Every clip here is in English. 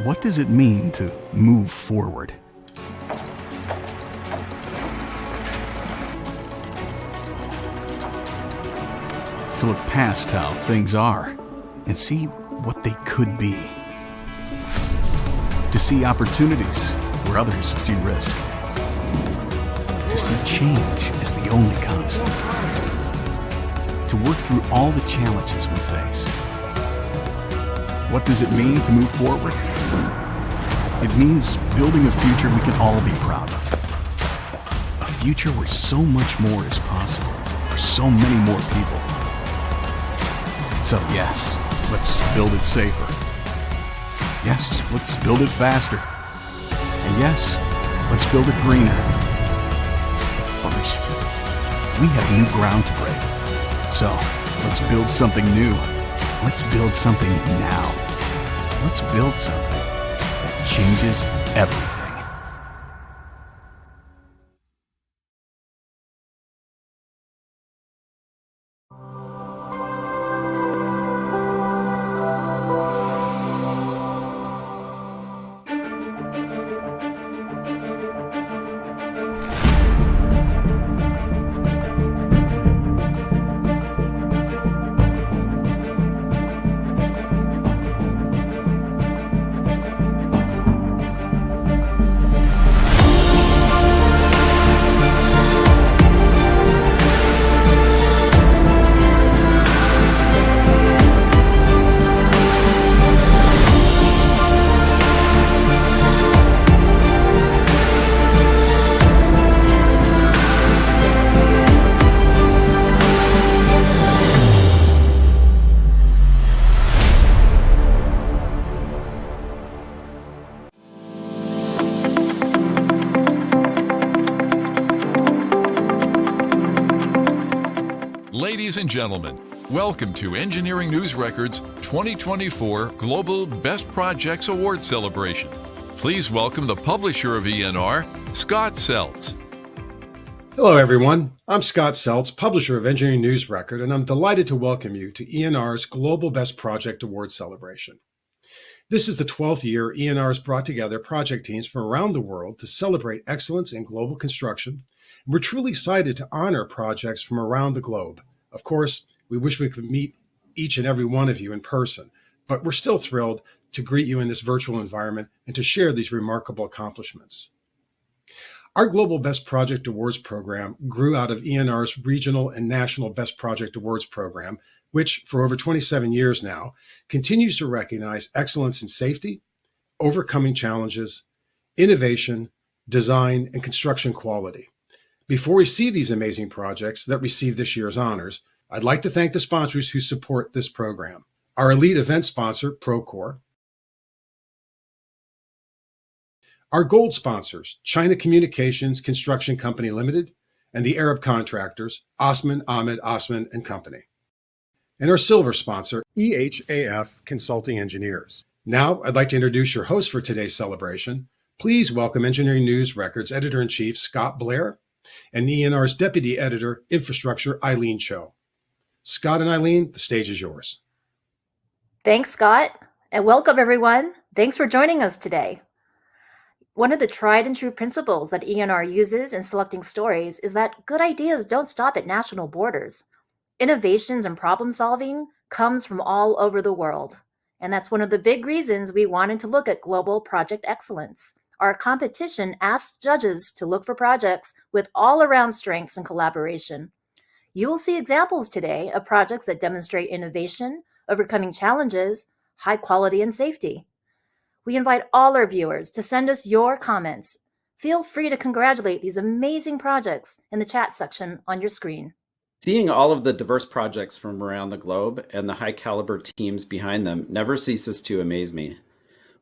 What does it mean to move forward? To look past how things are and see what they could be. To see opportunities where others see risk. To see change as the only constant. To work through all the challenges we face. What does it mean to move forward? It means building a future we can all be proud of. A future where so much more is possible for so many more people. So yes, let's build it safer. Yes, let's build it faster. And yes, let's build it greener. But first, we have new ground to break. So let's build something new. Let's build something now. Let's build something that changes everything. Ladies and gentlemen, welcome to Engineering News Record's 2024 Global Best Projects Award Celebration. Please welcome the publisher of ENR, Scott Seltz. Hello, everyone. I'm Scott Seltz, publisher of Engineering News Record, and I'm delighted to welcome you to ENR's Global Best Project Award Celebration. This is the 12th year ENR has brought together project teams from around the world to celebrate excellence in global construction. We're truly excited to honor projects from around the globe. Of course, we wish we could meet each and every one of you in person, but we're still thrilled to greet you in this virtual environment and to share these remarkable accomplishments. Our Global Best Project Awards program grew out of ENR's Regional and National Best Project Awards program, which for over 27 years now continues to recognize excellence in safety, overcoming challenges, innovation, design, and construction quality. Before we see these amazing projects that receive this year's honors, I'd like to thank the sponsors who support this program. Our elite event sponsor, Procore. Our gold sponsors, China Communications Construction Company Limited, and the Arab contractors, Osman Ahmed Osman and Company. And our silver sponsor, EHAF Consulting Engineers. Now, I'd like to introduce your host for today's celebration. Please welcome Engineering News Record's Editor-in-Chief, Scott Blair, and ENR's Deputy Editor, Infrastructure, Eileen Cho. Scott and Eileen, the stage is yours. Thanks, Scott, and welcome, everyone. Thanks for joining us today. One of the tried and true principles that ENR uses in selecting stories is that good ideas don't stop at national borders. Innovations and problem solving comes from all over the world, and that's one of the big reasons we wanted to look at global project excellence. Our competition asks judges to look for projects with all-around strengths and collaboration. You will see examples today of projects that demonstrate innovation, overcoming challenges, high quality, and safety. We invite all our viewers to send us your comments. Feel free to congratulate these amazing projects in the chat section on your screen. Seeing all of the diverse projects from around the globe and the high caliber teams behind them never ceases to amaze me.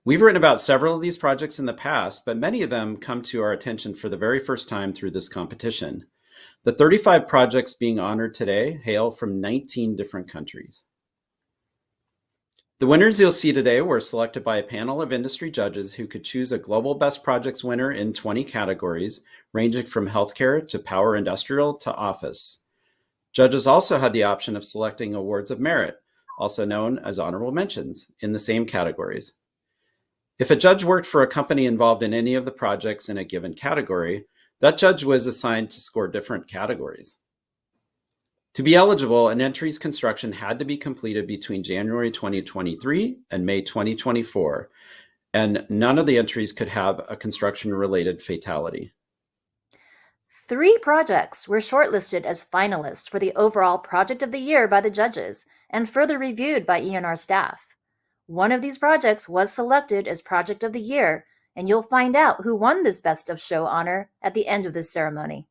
We've written about several of these projects in the past, but many of them come to our attention for the very first time through this competition. The 35 projects being honored today hail from 19 different countries. The winners you'll see today were selected by a panel of industry judges who could choose a Global Best Projects winner in 20 categories, ranging from healthcare to power industrial to office. Judges also had the option of selecting awards of merit, also known as honorable mentions, in the same categories. If a judge worked for a company involved in any of the projects in a given category, that judge was assigned to score different categories. To be eligible, an entry's construction had to be completed between January 2023 and May 2024, and none of the entries could have a construction-related fatality. 3 projects were shortlisted as finalists for the overall Project of the Year by the judges and further reviewed by ENR staff. One of these projects was selected as Project of the Year, and you'll find out who won this Best of Show honor at the end of this ceremony.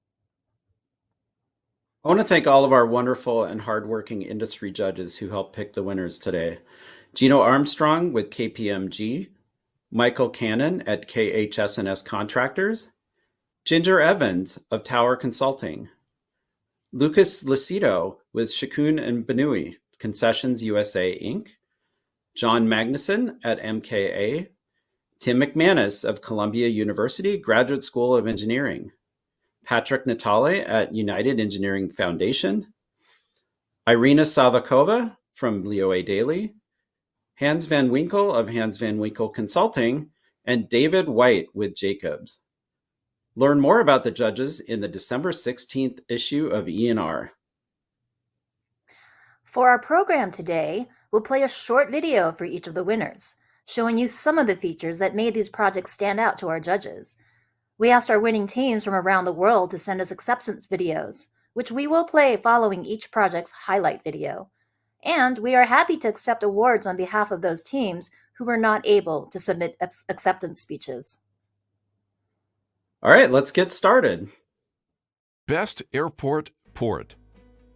I want to thank all of our wonderful and hardworking industry judges who helped pick the winners today. Gino Armstrong with KPMG, Michael Cannon at KHS&S Contractors, Ginger Evans of Tower Consulting, Lucas Lucido with Shikun and Benui, Concessions USA Inc., John Magnuson at MKA, Tim McManus of Columbia University Graduate School of Engineering, Patrick Natale at United Engineering Foundation, Irina Savakova from Leo A. Daily, Hans Van Winkle of Hans Van Winkle Consulting, and David White with Jacobs. Learn more about the judges in the December 16th issue of ENR. For our program today, we'll play a short video for each of the winners, showing you some of the features that made these projects stand out to our judges. We asked our winning teams from around the world to send us acceptance videos, which we will play following each project's highlight video. And we are happy to accept awards on behalf of those teams who were not able to submit acceptance speeches. All right, let's get started. Best Airport Port.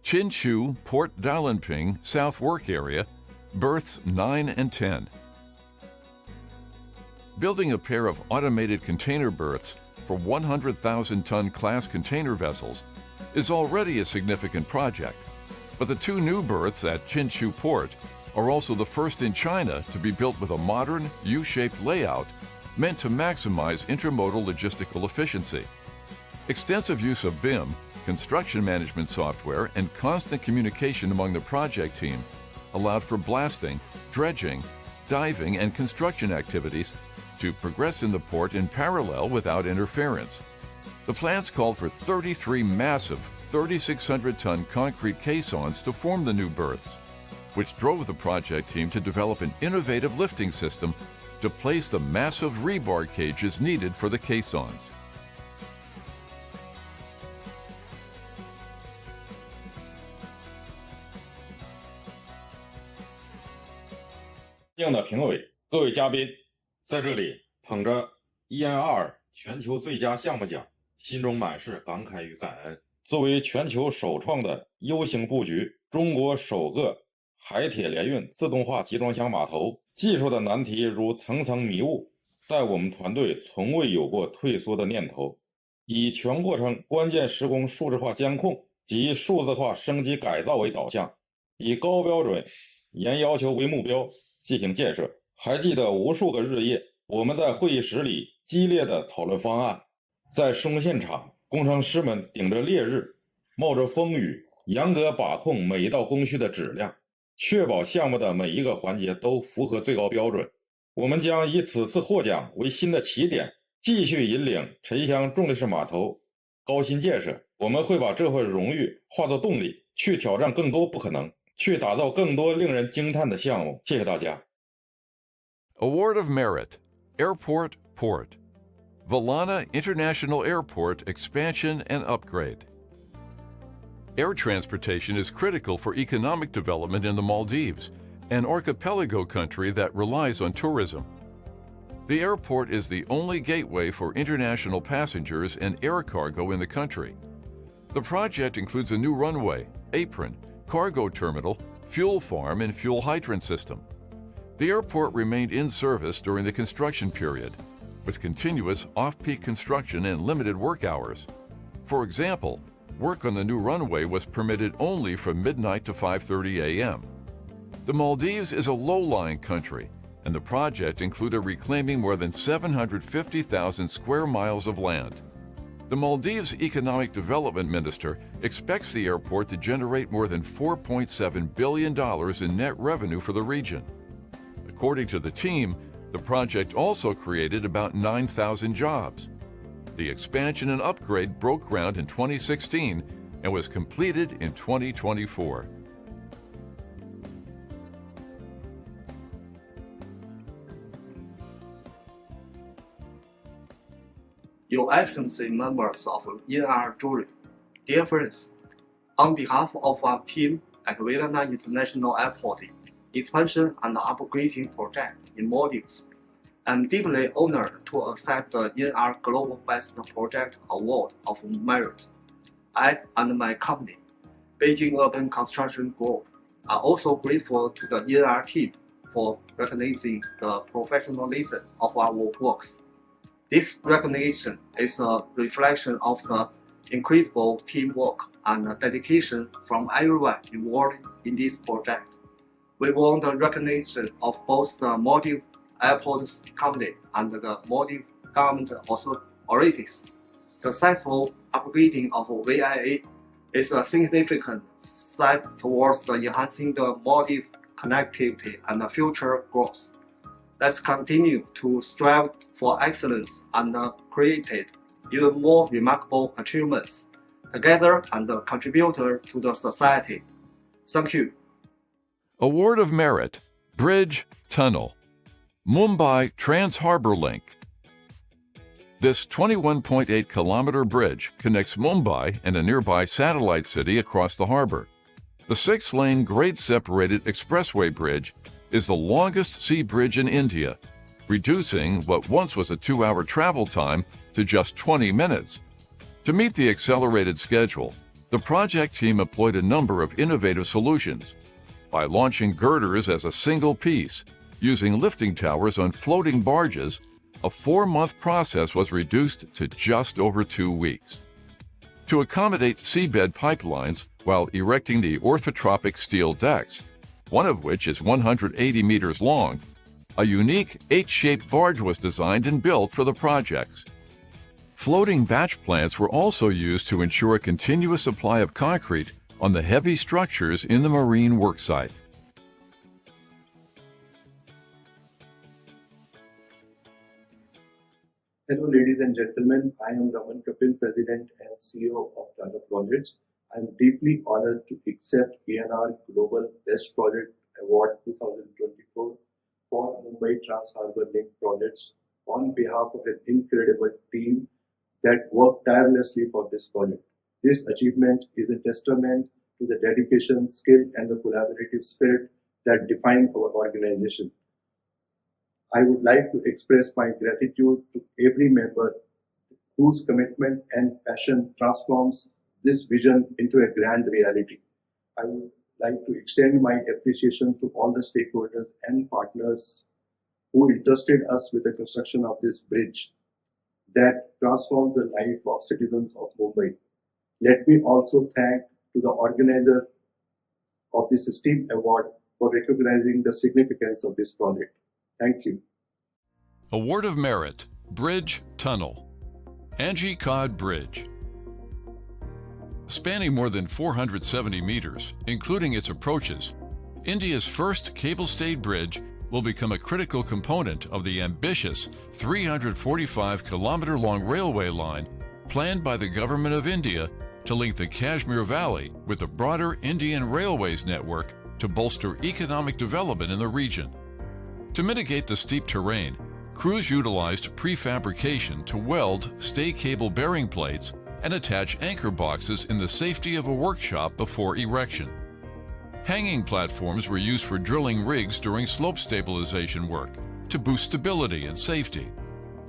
Chinchu Port Dalanping South Work Area, berths 9 and 10. Building a pair of automated container berths for 100,000-ton class container vessels is already a significant project, but the 2 new berths at Chinchu Port are also the first in China to be built with a modern U-shaped layout meant to maximize intermodal logistical efficiency. Extensive use of BIM, construction management software, and constant communication among the project team allowed for blasting, dredging, diving, and construction activities to progress in the port in parallel without interference. The plans called for 33 massive 3,600-ton concrete caissons to form the new berths, which drove the project team to develop an innovative lifting system to place the massive rebar cages needed for the caissons.的评委，各位嘉宾，在这里捧着 ENR 全球最佳项目奖，心中满是感慨与感恩。作为全球首创的 U 型布局，中国首个海铁联运自动化集装箱码头，技术的难题如层层迷雾，但我们团队从未有过退缩的念头，以全过程关键施工数字化监控及数字化升级改造为导向，以高标准、严要求为目标进行建设。还记得无数个日夜，我们在会议室里激烈的讨论方案，在施工现场，工程师们顶着烈日，冒着风雨，严格把控每一道工序的质量，确保项目的每一个环节都符合最高标准。我们将以此次获奖为新的起点，继续引领沉箱重力式码头高新建设。我们会把这份荣誉化作动力，去挑战更多不可能，去打造更多令人惊叹的项目。谢谢大家。Award of Merit, Airport Port. Valana International Airport Expansion and Upgrade. Air transportation is critical for economic development in the Maldives, an archipelago country that relies on tourism. The airport is the only gateway for international passengers and air cargo in the country. The project includes a new runway, apron, cargo terminal, fuel farm, and fuel hydrant system. The airport remained in service during the construction period, with continuous off-peak construction and limited work hours. For example, work on the new runway was permitted only from midnight to 5:30 a.m. The Maldives is a low-lying country, and the project included reclaiming more than 750,000 square miles of land. The Maldives Economic Development Minister expects the airport to generate more than $4.7 billion in net revenue for the region. According to the team, The project also created about 9,000 jobs. The expansion and upgrade broke ground in 2016 and was completed in 2024. Your Excellency, members of ENR jury, dear friends, on behalf of our team at Vienna International Airport, expansion and upgrading project in Maldives, I'm deeply honored to accept the ENR Global Best Project Award of Merit. I and my company, Beijing Urban Construction Group, are also grateful to the ENR team for recognizing the professionalism of our works. This recognition is a reflection of the incredible teamwork and dedication from everyone involved in this project. We want the recognition of both the Maldives Airport Company and the Maldives government authorities. The successful upgrading of VIA is a significant step towards enhancing the Maldives connectivity and future growth. Let's continue to strive for excellence and create even more remarkable achievements together and contribute to the society. Thank you. Award of Merit, Bridge, Tunnel, Mumbai Trans-Harbour Link. This 21.8-kilometer bridge connects Mumbai and a nearby satellite city across the harbor. The 6-lane grade-separated expressway bridge is the longest sea bridge in India, reducing what once was a 2-hour travel time to just 20 minutes. To meet the accelerated schedule, the project team employed a number of innovative solutions. By launching girders as a single piece, using lifting towers on floating barges, a 4-month process was reduced to just over 2 weeks. To accommodate seabed pipelines while erecting the orthotropic steel decks, one of which is 180 meters long, a unique 8-shaped barge was designed and built for the projects. Floating batch plants were also used to ensure a continuous supply of concrete on the heavy structures in the marine worksite. Hello, ladies and gentlemen. I am Raman Kapil, President and CEO of Tata Projects. I am deeply honored to accept ENR Global Best Project Award 2024 for Mumbai Trans-Harbour Link projects on behalf of an incredible team that worked tirelessly for this project. This achievement is a testament to the dedication, skill, and the collaborative spirit that define our organization. I would like to express my gratitude to every member whose commitment and passion transforms this vision into a grand reality. I would like to extend my appreciation to all the stakeholders and partners who entrusted us with the construction of this bridge that transforms the life of citizens of Mumbai. Let me also thank to the organizer of this esteemed award for recognizing the significance of this project. Thank you. Award of Merit, Bridge, Tunnel, Angie Cod Bridge. Spanning more than 470 meters, including its approaches, India's first cable-stayed bridge will become a critical component of the ambitious 345-kilometer-long railway line planned by the Government of India to link the Kashmir Valley with the broader Indian Railways network to bolster economic development in the region. To mitigate the steep terrain, crews utilized prefabrication to weld stay cable bearing plates and attach anchor boxes in the safety of a workshop before erection. Hanging platforms were used for drilling rigs during slope stabilization work to boost stability and safety.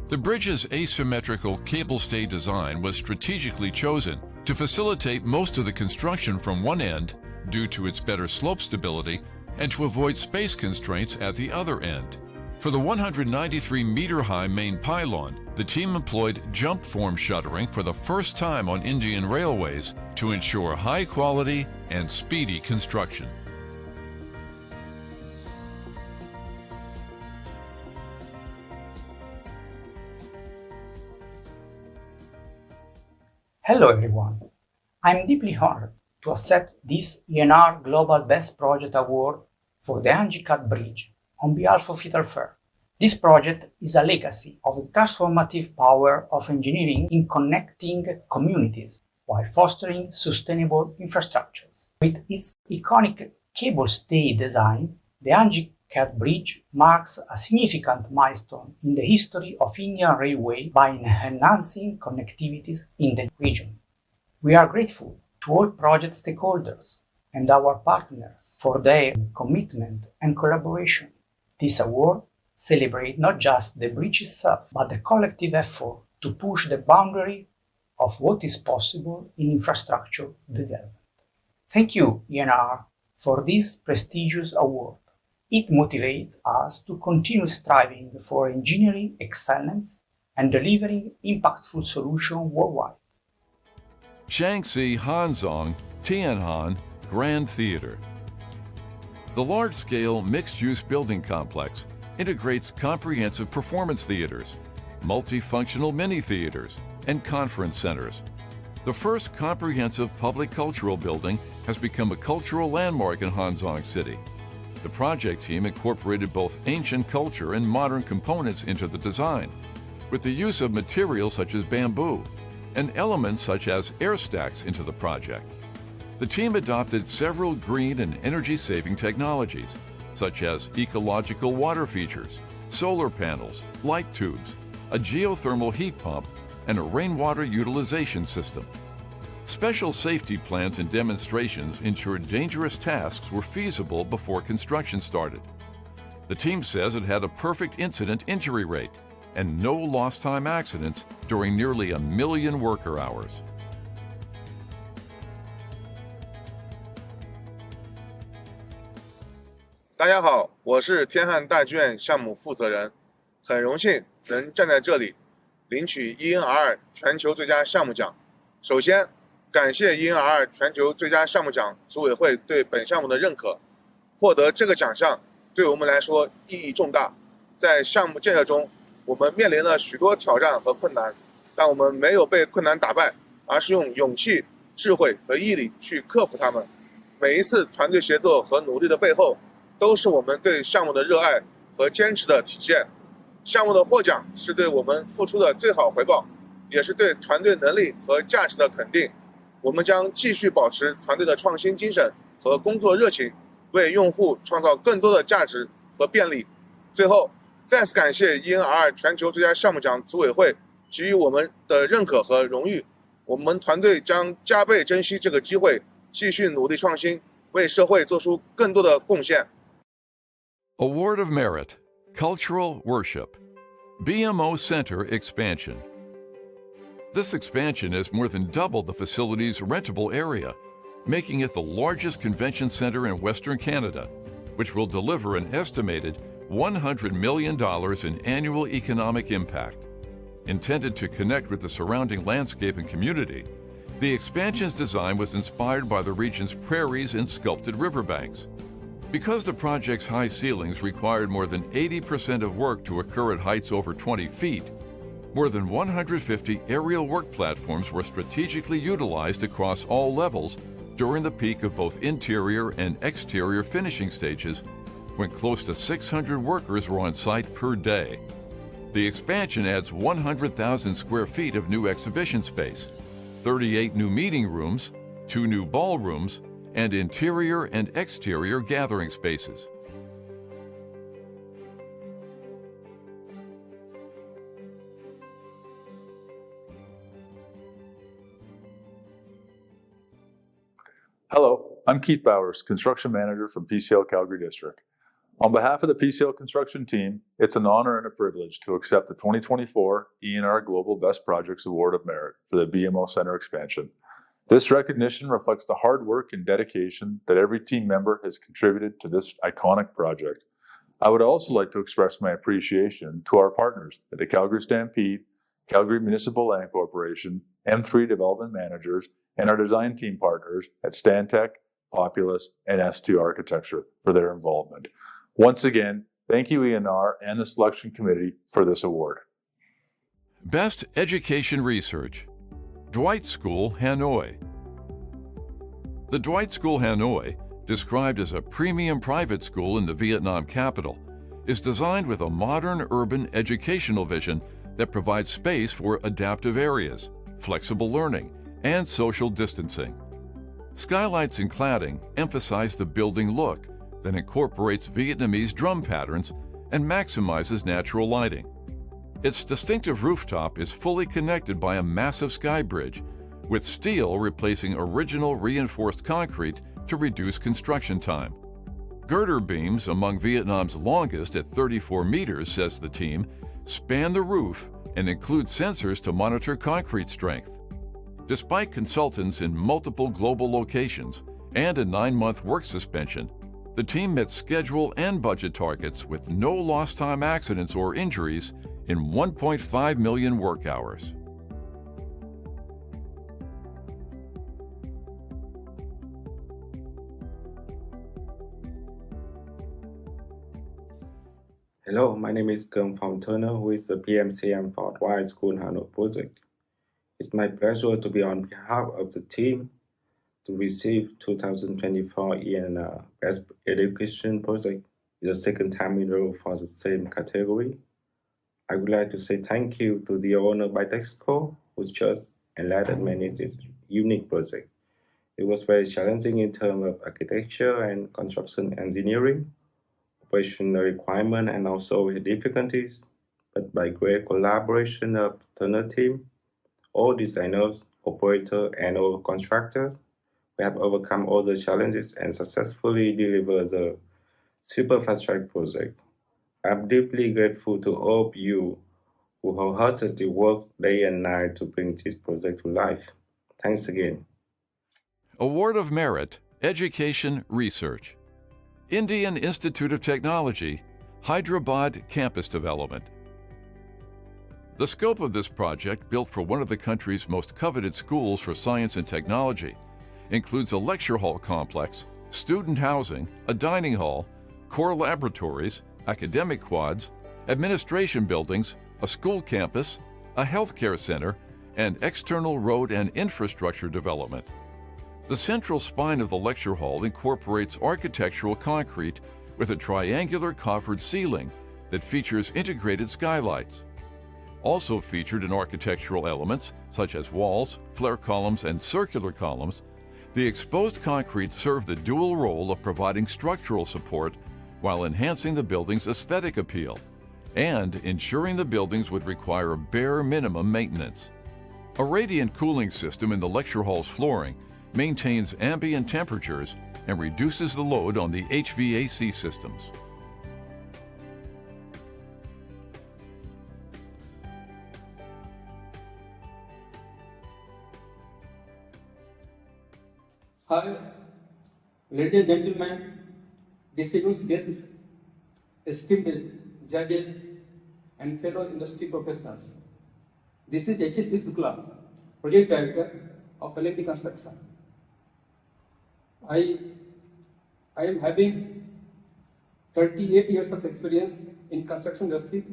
The bridge's asymmetrical cable stay design was strategically chosen to facilitate most of the construction from one end due to its better slope stability and to avoid space constraints at the other end. For the 193-meter-high main pylon, the team employed jump form shuttering for the first time on Indian Railways to ensure high quality and speedy construction. Hello everyone. I'm deeply honored to accept this ENR Global Best Project Award for the Angie Cod Bridge on behalf of ITER, This project is a legacy of the transformative power of engineering in connecting communities while fostering sustainable infrastructures. With its iconic cable-stay design, the Anji-Cat Bridge marks a significant milestone in the history of Indian Railway by enhancing connectivities in the region. We are grateful to all project stakeholders and our partners for their commitment and collaboration. This award celebrates not just the bridge itself, but the collective effort to push the boundary of what is possible in infrastructure development. Thank you, ENR, for this prestigious award. It motivates us to continue striving for engineering excellence and delivering impactful solutions worldwide. Shaanxi Hanzhong Tianhan Grand Theater. The large-scale mixed-use building complex integrates comprehensive performance theaters, multifunctional mini-theaters, and conference centers. The first comprehensive public cultural building has become a cultural landmark in Hanzhong City. The project team incorporated both ancient culture and modern components into the design, with the use of materials such as bamboo and elements such as air stacks into the project. The team adopted several green and energy-saving technologies, such as ecological water features, solar panels, light tubes, a geothermal heat pump, and a rainwater utilization system. Special safety plans and demonstrations ensured dangerous tasks were feasible before construction started. The team says it had a perfect incident injury rate and no lost time accidents during nearly 1 million worker hours. 大家好，我是天汉大剧院项目负责人，很荣幸能站在这里领取 ENR 全球最佳项目奖。首先，感谢 ENR 全球最佳项目奖组委会对本项目的认可。获得这个奖项对我们来说意义重大。在项目建设中，我们面临了许多挑战和困难，但我们没有被困难打败，而是用勇气、智慧和毅力去克服它们。每一次团队协作和努力的背后，都是我们对项目的热爱和坚持的体现。项目的获奖是对我们付出的最好回报，也是对团队能力和价值的肯定。我们将继续保持团队的创新精神和工作热情，为用户创造更多的价值和便利。最后，再次感谢 ENR 全球最佳项目奖组委会给予我们的认可和荣誉。我们团队将加倍珍惜这个机会，继续努力创新，为社会做出更多的贡献。Award of Merit, Cultural Worship, BMO Center Expansion. This expansion has more than doubled the facility's rentable area, making it the largest convention center in Western Canada, which will deliver an estimated $100 million in annual economic impact. Intended to connect with the surrounding landscape and community, the expansion's design was inspired by the region's prairies and sculpted riverbanks. Because the project's high ceilings required more than 80% of work to occur at heights over 20 feet, more than 150 aerial work platforms were strategically utilized across all levels during the peak of both interior and exterior finishing stages, when close to 600 workers were on site per day. The expansion adds 100,000 square feet of new exhibition space, 38 new meeting rooms, 2 new ballrooms, and interior and exterior gathering spaces. Hello, I'm Keith Bowers, Construction Manager from PCL Calgary District. On behalf of the PCL Construction team, it's an honor and a privilege to accept the 2024 ENR Global Best Projects Award of Merit for the BMO Center expansion. This recognition reflects the hard work and dedication that every team member has contributed to this iconic project. I would also like to express my appreciation to our partners at the Calgary Stampede, Calgary Municipal Land Corporation, M3 Development Managers, and our design team partners at Stantec, Populous, and S2 Architecture for their involvement. Once again, thank you ENR and the selection committee for this award. Best Education Research, Dwight School, Hanoi. The Dwight School Hanoi, described as a premium private school in the Vietnam capital, is designed with a modern urban educational vision that provides space for adaptive areas, flexible learning, and social distancing. Skylights and cladding emphasize the building look that incorporates Vietnamese drum patterns and maximizes natural lighting. Its distinctive rooftop is fully connected by a massive sky bridge, with steel replacing original reinforced concrete to reduce construction time. Girder beams, among Vietnam's longest at 34 meters, says the team, span the roof and include sensors to monitor concrete strength. Despite consultants in multiple global locations and a 9-month work suspension, the team met schedule and budget targets with no lost time accidents or injuries in 1.5 million work hours. Hello, my name is Kung Phong Turner, who is the PMCM for Advanced School Hanoi project. It's my pleasure to be on behalf of the team to receive 2024 ENR Best Education Project, the second time in a row for the same category. I would like to say thank you to the owner by Texaco, who chose and led and managed this unique project. It was very challenging in terms of architecture and construction engineering, operational requirement, and also difficulties. But by great collaboration of Turner team, all designers, operators, and all contractors, we have overcome all the challenges and successfully delivered the super fast track project. I'm deeply grateful to all of you who wholeheartedly worked day and night to bring this project to life. Thanks again. Award of Merit, Education Research. Indian Institute of Technology, Hyderabad Campus Development. The scope of this project, built for one of the country's most coveted schools for science and technology, includes a lecture hall complex, student housing, a dining hall, core laboratories, academic quads, administration buildings, a school campus, a healthcare center, and external road and infrastructure development. The central spine of the lecture hall incorporates architectural concrete with a triangular coffered ceiling that features integrated skylights. Also featured in architectural elements such as walls, flare columns, and circular columns, the exposed concrete served the dual role of providing structural support while enhancing the building's aesthetic appeal and ensuring the buildings would require bare minimum maintenance. A radiant cooling system in the lecture hall's flooring maintains ambient temperatures and reduces the load on the HVAC systems. Hi, ladies and gentlemen, distinguished guests, esteemed judges, and fellow industry professionals. This is H.S. Shukla, Project Director of L&T Construction. I am having 38 years of experience in construction industry.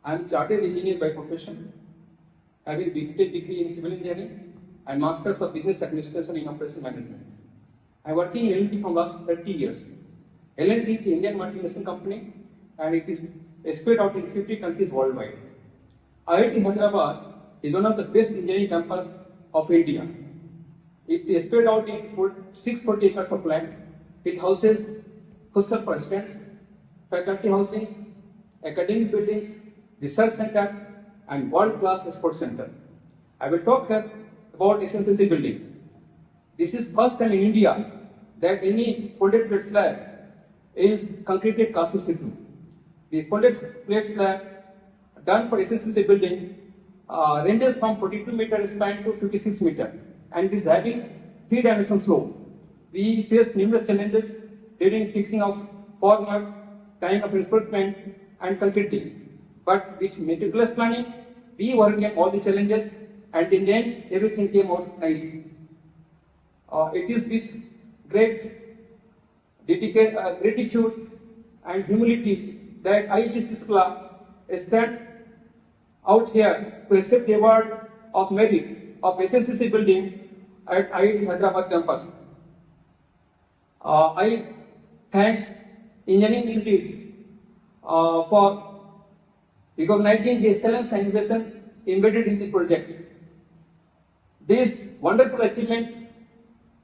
I am chartered engineer by profession, having BTech degree in civil engineering and Masters of Business Administration in Operation Management. I am working in L&T from last 30 years. L&T is an Indian multinational company and it is spread out in 50 countries worldwide. IIT Hyderabad is one of the best engineering campuses of India. It is spread out in 640 acres of land. It houses hostel for students, faculty housings, academic buildings, research center, and world-class sports center. I will talk here about SNCC building. This is first time in India that any folded plate slab is concreted cast situ. The folded plate slab done for SNCC building ranges from 42 meter span to 56 meter and is having 3-dimensional slope. We faced numerous challenges during fixing of formwork, time of reinforcement, and concreting. But with meticulous planning, we overcame all the challenges, and in the end, everything came out nice. It is with great gratitude and humility that I, H.S. Shukla, stand out here to accept the award of merit of SNCC building at IIT Hyderabad campus. I thank engineering lead for recognizing the excellence and innovation embedded in this project. This wonderful achievement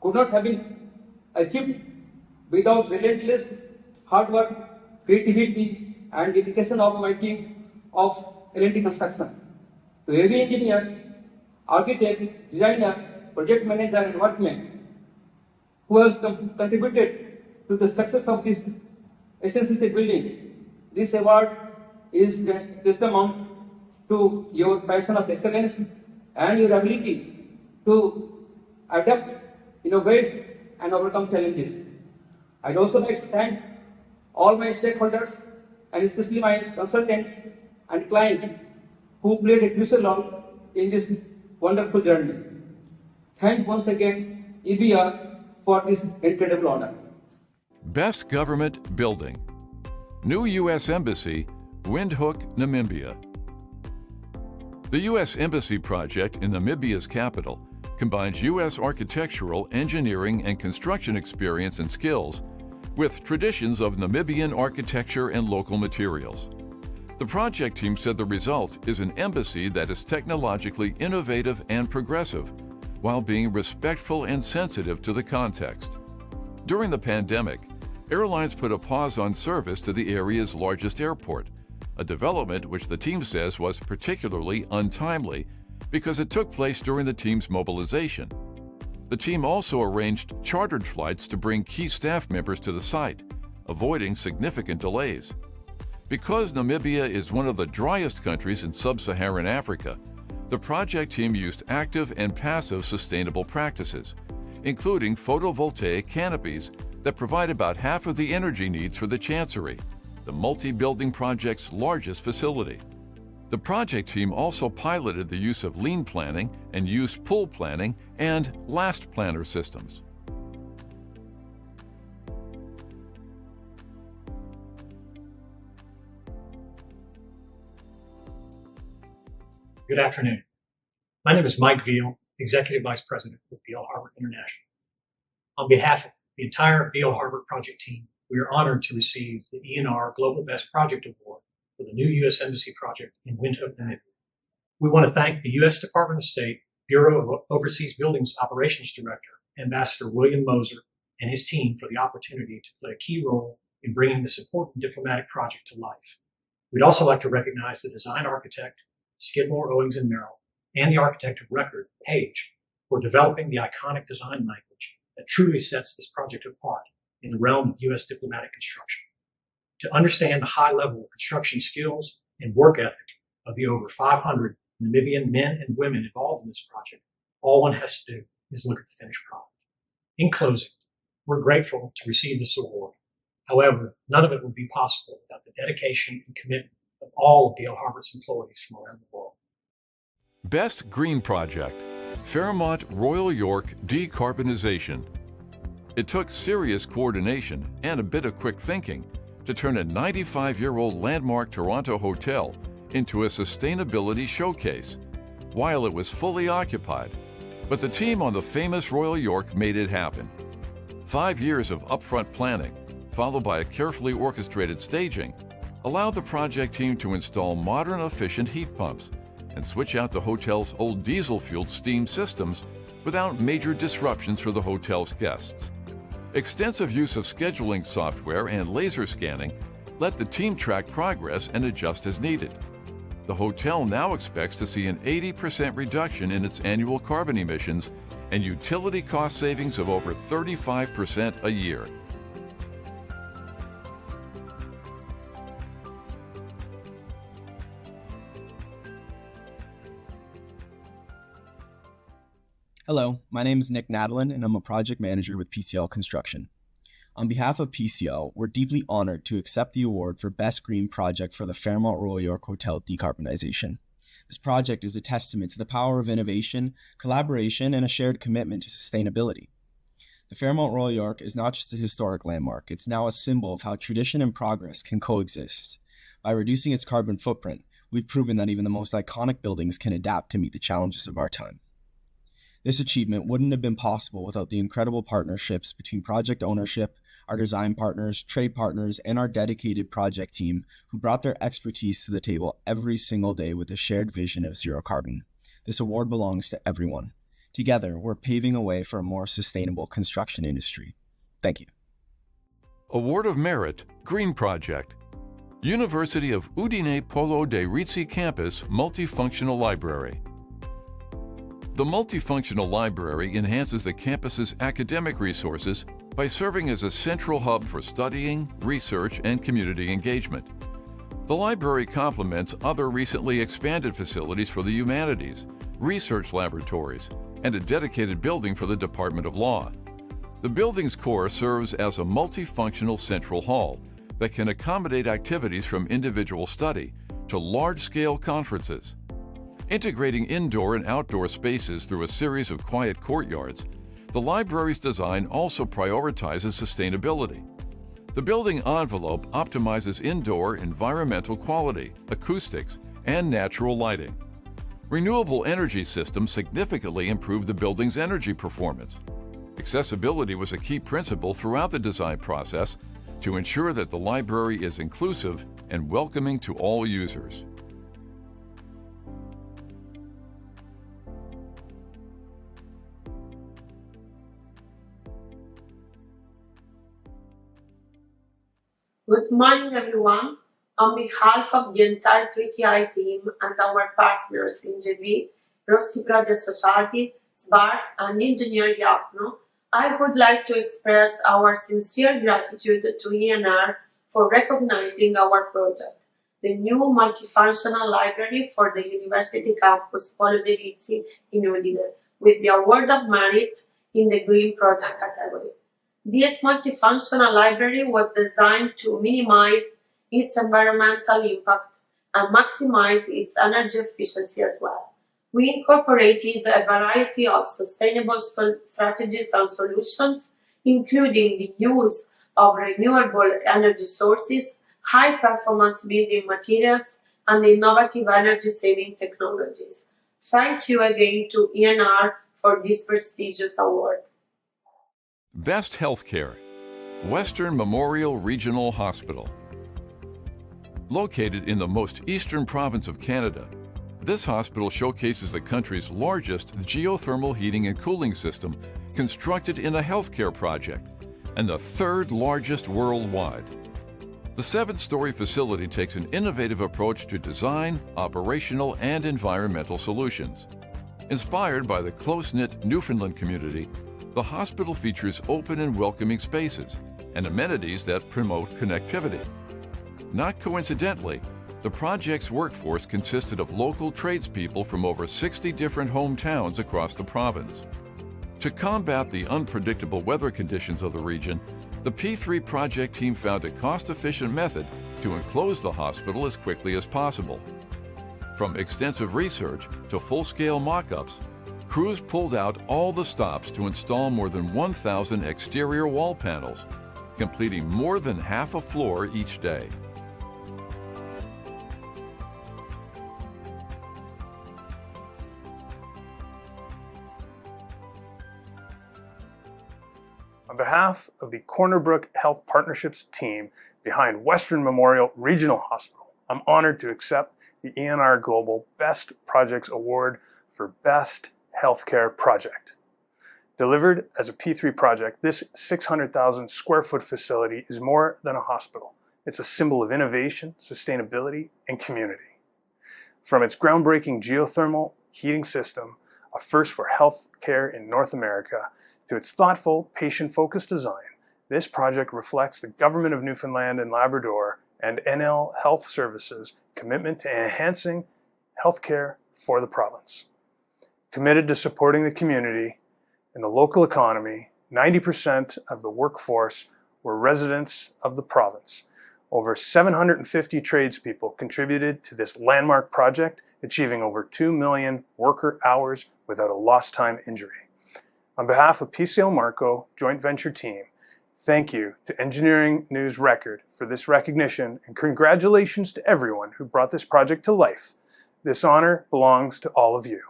could not have been achieved without relentless hard work, creativity, and dedication of my team of L&T Construction. To every engineer, architect, designer, project manager, and workman who has contributed to the success of this SNCC building, this award is testament to your passion of excellence and your ability to adapt, innovate, and overcome challenges. I'd also like to thank all my stakeholders and especially my consultants and clients who played a crucial role in this wonderful journey. Thank once again EBR for this incredible honor. Best Government Building. New U.S. Embassy, Windhoek, Namibia. The U.S. Embassy project in Namibia's capital combines U.S. architectural, engineering, and construction experience and skills with traditions of Namibian architecture and local materials. The project team said the result is an embassy that is technologically innovative and progressive, while being respectful and sensitive to the context. During the pandemic, airlines put a pause on service to the area's largest airport, a development which the team says was particularly untimely because it took place during the team's mobilization. The team also arranged chartered flights to bring key staff members to the site, avoiding significant delays. Because Namibia is one of the driest countries in sub-Saharan Africa, the project team used active and passive sustainable practices, including photovoltaic canopies that provide about half of the energy needs for the Chancery, the multi-building project's largest facility. The project team also piloted the use of lean planning and used pull planning and last planner systems. Good afternoon. My name is Mike Veal, Executive Vice President with Beal Harbor International. On behalf of the entire Beal Harbor project team, we are honored to receive the ENR Global Best Project Award for the new U.S. Embassy project in Windhoek, Namibia. We want to thank the U.S. Department of State, Bureau of Overseas Buildings Operations Director, Ambassador William Moser, and his team for the opportunity to play a key role in bringing this important diplomatic project to life. We'd also like to recognize the design architect, Skidmore, Owings & Merrill, and the architect of record, Page, for developing the iconic design language that truly sets this project apart in the realm of U.S. diplomatic construction. To understand the high level of construction skills and work ethic of the over 500 Namibian men and women involved in this project, all one has to do is look at the finished product. In closing, we're grateful to receive this award. However, none of it would be possible without the dedication and commitment of all of Beal Harbor's employees from around the world. Best Green Project, Fairmont Royal York Decarbonization. It took serious coordination and a bit of quick thinking to turn a 95-year-old landmark Toronto hotel into a sustainability showcase while it was fully occupied. But the team on the famous Royal York made it happen. 5 years of upfront planning, followed by a carefully orchestrated staging, allowed the project team to install modern, efficient heat pumps and switch out the hotel's old diesel-fueled steam systems without major disruptions for the hotel's guests. Extensive use of scheduling software and laser scanning let the team track progress and adjust as needed. The hotel now expects to see an 80% reduction in its annual carbon emissions and utility cost savings of over 35% a year. Hello, my name is Nick Nadlin, and I'm a project manager with PCL Construction. On behalf of PCL, we're deeply honored to accept the award for Best Green Project for the Fairmont Royal York Hotel Decarbonization. This project is a testament to the power of innovation, collaboration, and a shared commitment to sustainability. The Fairmont Royal York is not just a historic landmark, it's now a symbol of how tradition and progress can coexist. By reducing its carbon footprint, we've proven that even the most iconic buildings can adapt to meet the challenges of our time. This achievement wouldn't have been possible without the incredible partnerships between project ownership, our design partners, trade partners, and our dedicated project team who brought their expertise to the table every single day with a shared vision of zero carbon. This award belongs to everyone. Together, we're paving a way for a more sustainable construction industry. Thank you. Award of Merit, Green Project. University of Udine Polo dei Rizzi Campus Multifunctional Library. The Multifunctional Library enhances the campus's academic resources by serving as a central hub for studying, research, and community engagement. The library complements other recently expanded facilities for the humanities, research laboratories, and a dedicated building for the Department of Law. The building's core serves as a multifunctional central hall that can accommodate activities from individual study to large-scale conferences. Integrating indoor and outdoor spaces through a series of quiet courtyards, the library's design also prioritizes sustainability. The building envelope optimizes indoor environmental quality, acoustics, and natural lighting. Renewable energy systems significantly improve the building's energy performance. Accessibility was a key principle throughout the design process to ensure that the library is inclusive and welcoming to all users. Good morning, everyone. On behalf of the entire 3TI team and our partners in GV, Rossi Project Society, SBARC, and Engineer Yapno, I would like to express our sincere gratitude to ENR for recognizing our project, the new multifunctional library for the University Campus Polo dei Rizzi in Udine, with the Award of Merit in the Green Project category. This multifunctional library was designed to minimize its environmental impact and maximize its energy efficiency as well. We incorporated a variety of sustainable strategies and solutions, including the use of renewable energy sources, high-performance building materials, and innovative energy-saving technologies. Thank you again to ENR for this prestigious award. Best Healthcare, Western Memorial Regional Hospital. Located in the most eastern province of Canada, this hospital showcases the country's largest geothermal heating and cooling system constructed in a healthcare project and the third largest worldwide. The 7-story facility takes an innovative approach to design, operational, and environmental solutions. Inspired by the close-knit Newfoundland community, the hospital features open and welcoming spaces and amenities that promote connectivity. Not coincidentally, the project's workforce consisted of local tradespeople from over 60 different hometowns across the province. To combat the unpredictable weather conditions of the region, the P3 project team found a cost-efficient method to enclose the hospital as quickly as possible. From extensive research to full-scale mock-ups, crews pulled out all the stops to install more than 1,000 exterior wall panels, completing more than half a floor each day. On behalf of the Corner Brook Health Partnerships team behind Western Memorial Regional Hospital, I'm honored to accept the ENR Global Best Projects Award for Best Healthcare Project. Delivered as a P3 project, this 600,000 square foot facility is more than a hospital. It's a symbol of innovation, sustainability, and community. From its groundbreaking geothermal heating system, a first for healthcare in North America, to its thoughtful, patient-focused design, this project reflects the Government of Newfoundland and Labrador and NL Health Services' commitment to enhancing healthcare for the province. Committed to supporting the community and the local economy, 90% of the workforce were residents of the province. Over 750 tradespeople contributed to this landmark project, achieving over 2 million worker hours without a lost time injury. On behalf of PCL Marco Joint Venture Team, thank you to Engineering News Record for this recognition, and congratulations to everyone who brought this project to life. This honor belongs to all of you.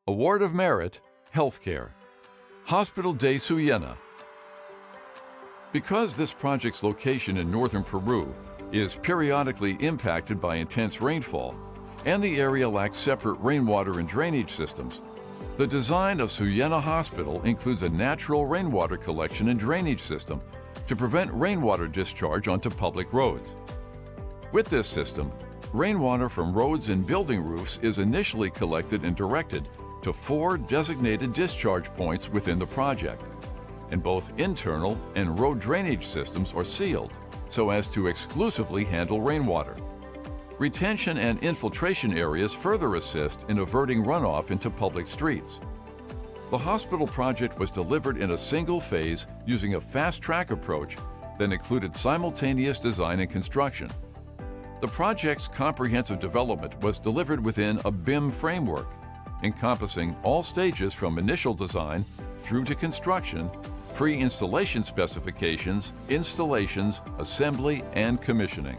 Award of Merit, Healthcare, Hospital de Suyena. Because this project's location in northern Peru is periodically impacted by intense rainfall, and the area lacks separate rainwater and drainage systems, the design of Suyena Hospital includes a natural rainwater collection and drainage system to prevent rainwater discharge onto public roads. With this system, rainwater from roads and building roofs is initially collected and directed to 4 designated discharge points within the project, and both internal and road drainage systems are sealed so as to exclusively handle rainwater. Retention and infiltration areas further assist in averting runoff into public streets. The hospital project was delivered in a single phase using a fast-track approach that included simultaneous design and construction. The project's comprehensive development was delivered within a BIM framework, encompassing all stages from initial design through to construction, pre-installation specifications, installations, assembly, and commissioning.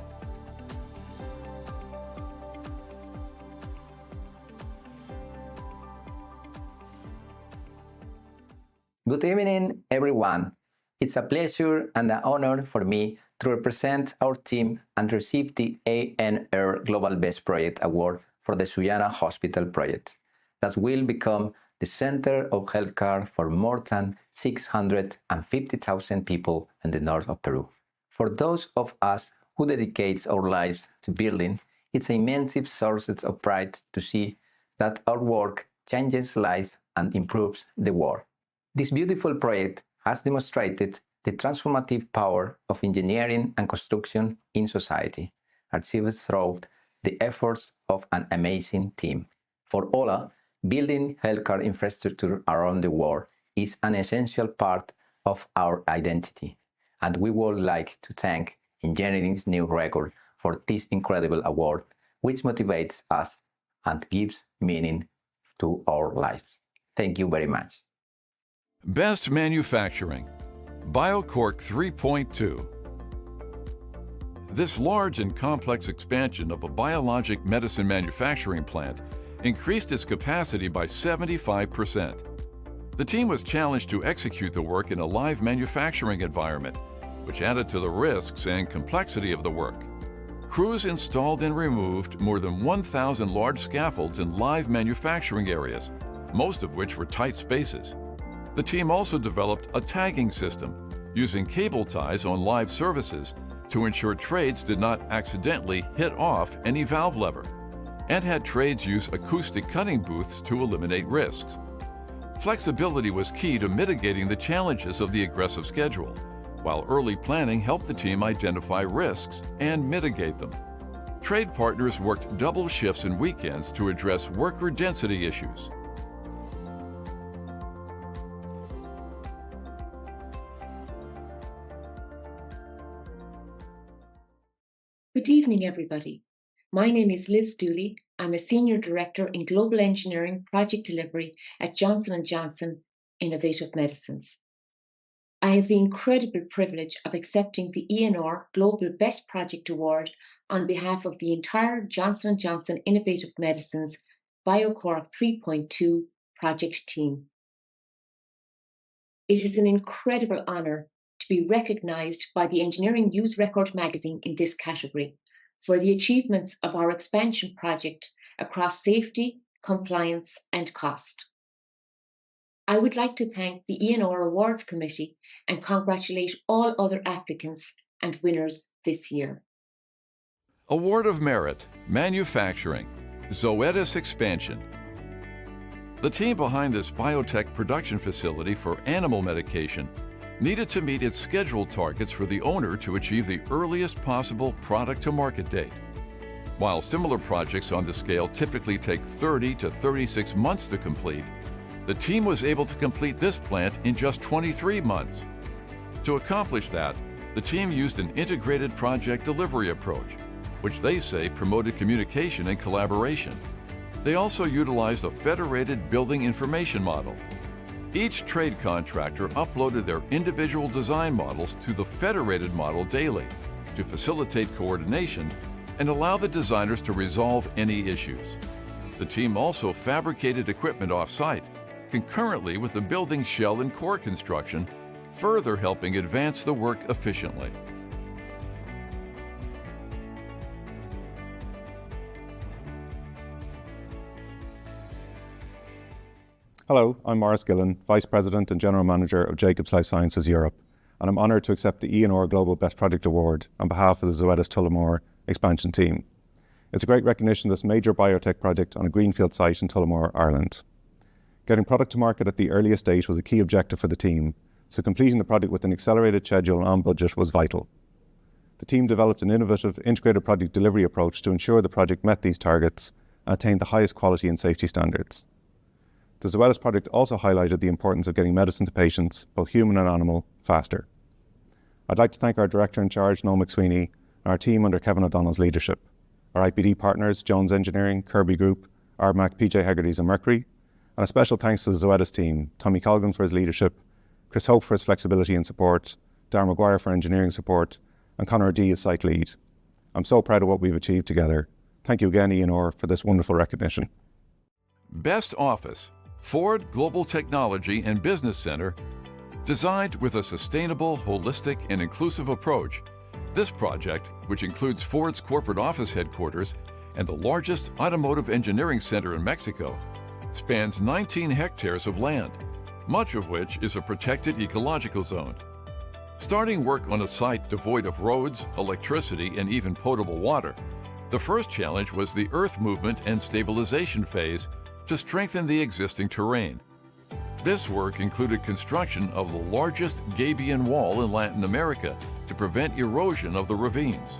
Good evening, everyone. It's a pleasure and an honor for me to represent our team and receive the ENR Global Best Project Award for the Suyena Hospital project that will become the center of healthcare for more than 650,000 people in the north of Peru. For those of us who dedicate our lives to building, it's an immense source of pride to see that our work changes lives and improves the world. This beautiful project has demonstrated the transformative power of engineering and construction in society, achieved through the efforts of an amazing team. For OLA, building healthcare infrastructure around the world is an essential part of our identity, and we would like to thank Engineering's New Record for this incredible award, which motivates us and gives meaning to our lives. Thank you very much. Best Manufacturing, BioCork 3.2. This large and complex expansion of a biologic medicine manufacturing plant increased its capacity by 75%. The team was challenged to execute the work in a live manufacturing environment, which added to the risks and complexity of the work. Crews installed and removed more than 1,000 large scaffolds in live manufacturing areas, most of which were tight spaces. The team also developed a tagging system using cable ties on live services to ensure trades did not accidentally hit off any valve lever, and had trades use acoustic cutting booths to eliminate risks. Flexibility was key to mitigating the challenges of the aggressive schedule, while early planning helped the team identify risks and mitigate them. Trade partners worked double shifts and weekends to address worker density issues. Good evening, everybody. My name is Liz Dooley. I'm a Senior Director in Global Engineering Project Delivery at Johnson & Johnson Innovative Medicines. I have the incredible privilege of accepting the ENR Global Best Project Award on behalf of the entire Johnson & Johnson Innovative Medicines BioCork 3.2 project team. It is an incredible honor to be recognized by the Engineering News Record magazine in this category for the achievements of our expansion project across safety, compliance, and cost. I would like to thank the ENR Awards Committee and congratulate all other applicants and winners this year. Award of Merit, Manufacturing, Zoetis Expansion. The team behind this biotech production facility for animal medication needed to meet its scheduled targets for the owner to achieve the earliest possible product-to-market date. While similar projects on the scale typically take 30 to 36 months to complete, the team was able to complete this plant in just 23 months. To accomplish that, the team used an integrated project delivery approach, which they say promoted communication and collaboration. They also utilized a federated building information model. Each trade contractor uploaded their individual design models to the federated model daily to facilitate coordination and allow the designers to resolve any issues. The team also fabricated equipment off-site, concurrently with the building shell and core construction, further helping advance the work efficiently. Hello, I'm Maurice Gillen, Vice President and General Manager of Jacobs Life Sciences Europe, and I'm honoured to accept the ENR Global Best Project Award on behalf of the Zoetis Tullamore expansion team. It's a great recognition of this major biotech project on a greenfield site in Tullamore, Ireland. Getting product to market at the earliest date was a key objective for the team, so completing the project with an accelerated schedule and on budget was vital. The team developed an innovative, integrated project delivery approach to ensure the project met these targets and attained the highest quality and safety standards. The Zoetis project also highlighted the importance of getting medicine to patients, both human and animal, faster. I'd like to thank our Director in Charge, Noel McSweeney, and our team under Kevin O'Donnell's leadership, our IPD partners, Jones Engineering, Kirby Group, Ardmac, PJ Hegarty's and Mercury, and a special thanks to the Zoetis team, Tommy Colgan for his leadership, Chris Hope for his flexibility and support, Darren McGuire for engineering support, and Conor D as site lead. I'm so proud of what we've achieved together. Thank you again, ENR, for this wonderful recognition. Best Office, Ford Global Technology and Business Center. Designed with a sustainable, holistic, and inclusive approach, this project, which includes Ford's corporate office headquarters and the largest automotive engineering center in Mexico, spans 19 hectares of land, much of which is a protected ecological zone. Starting work on a site devoid of roads, electricity, and even potable water, the first challenge was the earth movement and stabilization phase to strengthen the existing terrain. This work included construction of the largest gabion wall in Latin America to prevent erosion of the ravines.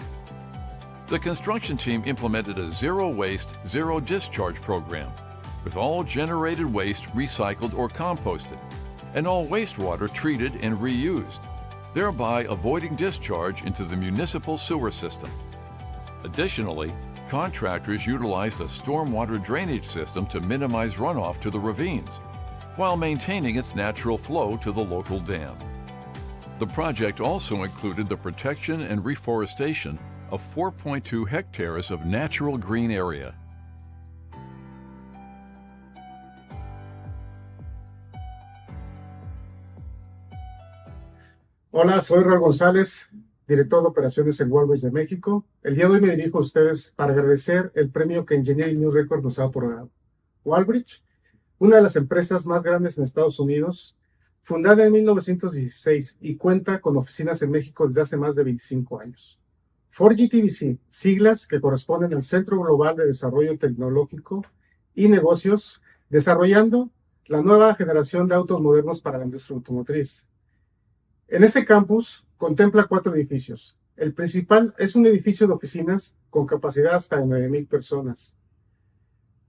The construction team implemented a zero waste, zero discharge program, with all generated waste recycled or composted, and all wastewater treated and reused, thereby avoiding discharge into the municipal sewer system. Additionally, contractors utilized a stormwater drainage system to minimize runoff to the ravines, while maintaining its natural flow to the local dam. The project also included the protection and reforestation of 4.2 hectares of natural green area. Hola, soy Raúl González, director de operaciones en Walmart de México. El día de hoy me dirijo a ustedes para agradecer el premio que Engineering News Record nos ha otorgado. Walbridge, una de las empresas más grandes en Estados Unidos, fundada en 1916 y cuenta con oficinas en México desde hace más de 25 años. 4GTBC, siglas que corresponden al Centro Global de Desarrollo Tecnológico y Negocios, desarrollando la nueva generación de autos modernos para la industria automotriz. En este campus contempla 4 edificios. El principal es un edificio de oficinas con capacidad hasta de 9,000 personas.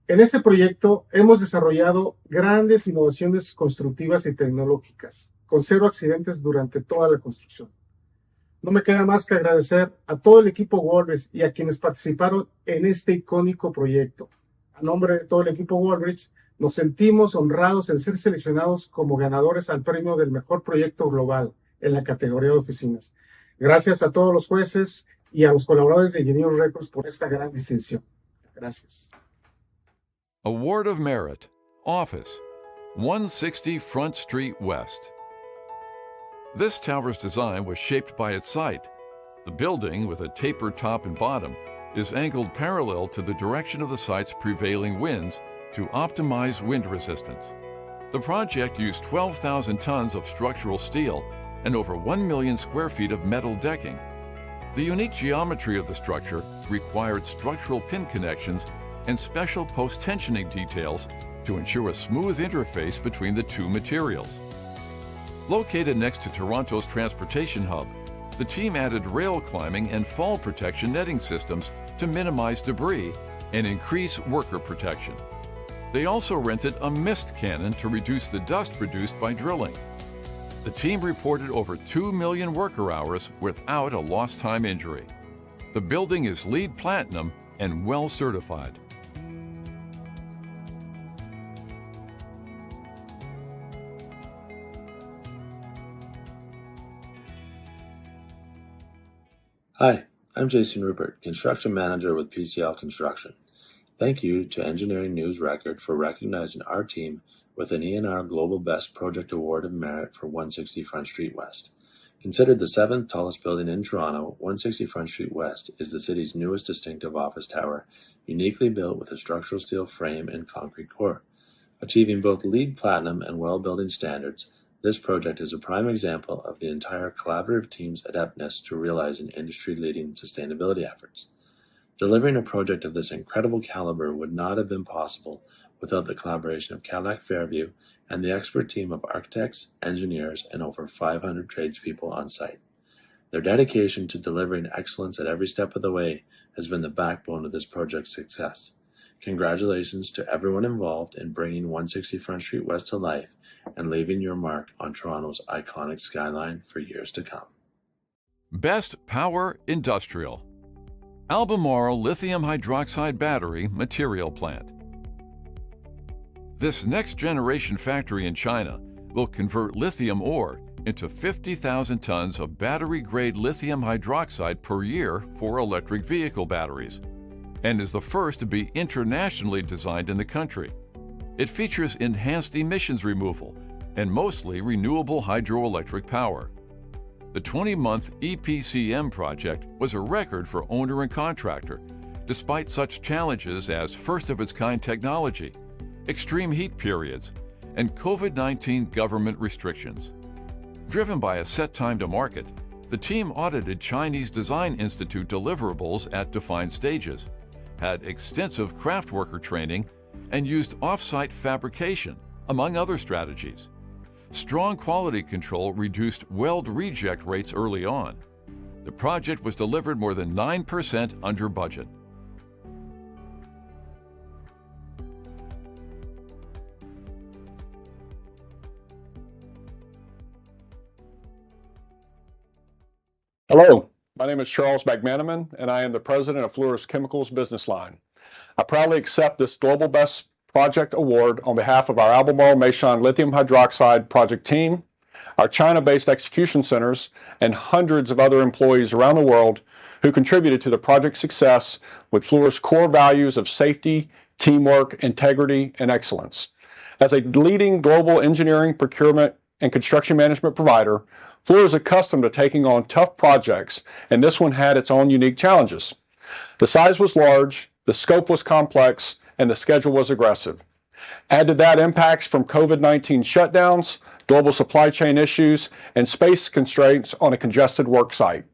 En este proyecto hemos desarrollado grandes innovaciones constructivas y tecnológicas, con 0 accidentes durante toda la construcción. No me queda más que agradecer a todo el equipo Walbridge y a quienes participaron en este icónico proyecto. A nombre de todo el equipo Walbridge, nos sentimos honrados en ser seleccionados como ganadores al premio del mejor proyecto global en la categoría de oficinas. Gracias a todos los jueces y a los colaboradores de Engineering Records por esta gran distinción. Gracias. Award of Merit, Office, 160 Front Street West. This tower's design was shaped by its site. The building, with a tapered top and bottom, is angled parallel to the direction of the site's prevailing winds to optimize wind resistance. The project used 12,000 tons of structural steel and over 1 million square feet of metal decking. The unique geometry of the structure required structural pin connections and special post-tensioning details to ensure a smooth interface between the 2 materials. Located next to Toronto's transportation hub, the team added rail climbing and fall protection netting systems to minimize debris and increase worker protection. They also rented a mist cannon to reduce the dust produced by drilling. The team reported over 2 million worker hours without a lost time injury. The building is LEED Platinum and well certified. Hi, I'm Jason Rupert, Construction Manager with PCL Construction. Thank you to Engineering News Record for recognizing our team with an ENR Global Best Project Award of Merit for 160 Front Street West. Considered the 7th tallest building in Toronto, 160 Front Street West is the city's newest distinctive office tower, uniquely built with a structural steel frame and concrete core. Achieving both LEED Platinum and WELL building standards, this project is a prime example of the entire collaborative team's adeptness to realizing industry-leading sustainability efforts. Delivering a project of this incredible caliber would not have been possible without the collaboration of Cadillac Fairview and the expert team of architects, engineers, and over 500 tradespeople on site. Their dedication to delivering excellence at every step of the way has been the backbone of this project's success. Congratulations to everyone involved in bringing 160 Front Street West to life and leaving your mark on Toronto's iconic skyline for years to come. Best Power Industrial. Albemarle Lithium Hydroxide Battery Material Plant. This next-generation factory in China will convert lithium ore into 50,000 tons of battery-grade lithium hydroxide per year for electric vehicle batteries, and is the first to be internationally designed in the country. It features enhanced emissions removal and mostly renewable hydroelectric power. The 20-month EPCM project was a record for owner and contractor, despite such challenges as first-of-its-kind technology, extreme heat periods, and COVID-19 government restrictions. Driven by a set time to market, the team audited Chinese Design Institute deliverables at defined stages, had extensive craft worker training, and used off-site fabrication, among other strategies. Strong quality control reduced weld reject rates early on. The project was delivered more than 9% under budget. Hello, my name is Charles McManaman, and I am the president of Fluorus Chemicals business line. I proudly accept this Global Best Project Award on behalf of our Albemarle Meishan Lithium Hydroxide project team, our China-based execution centers, and hundreds of other employees around the world who contributed to the project's success with Fluor's core values of safety, teamwork, integrity, and excellence. As a leading global engineering, procurement, and construction management provider, Fluor is accustomed to taking on tough projects, and this one had its own unique challenges. The size was large, the scope was complex, and the schedule was aggressive. Add to that impacts from COVID-19 shutdowns, global supply chain issues, and space constraints on a congested work site.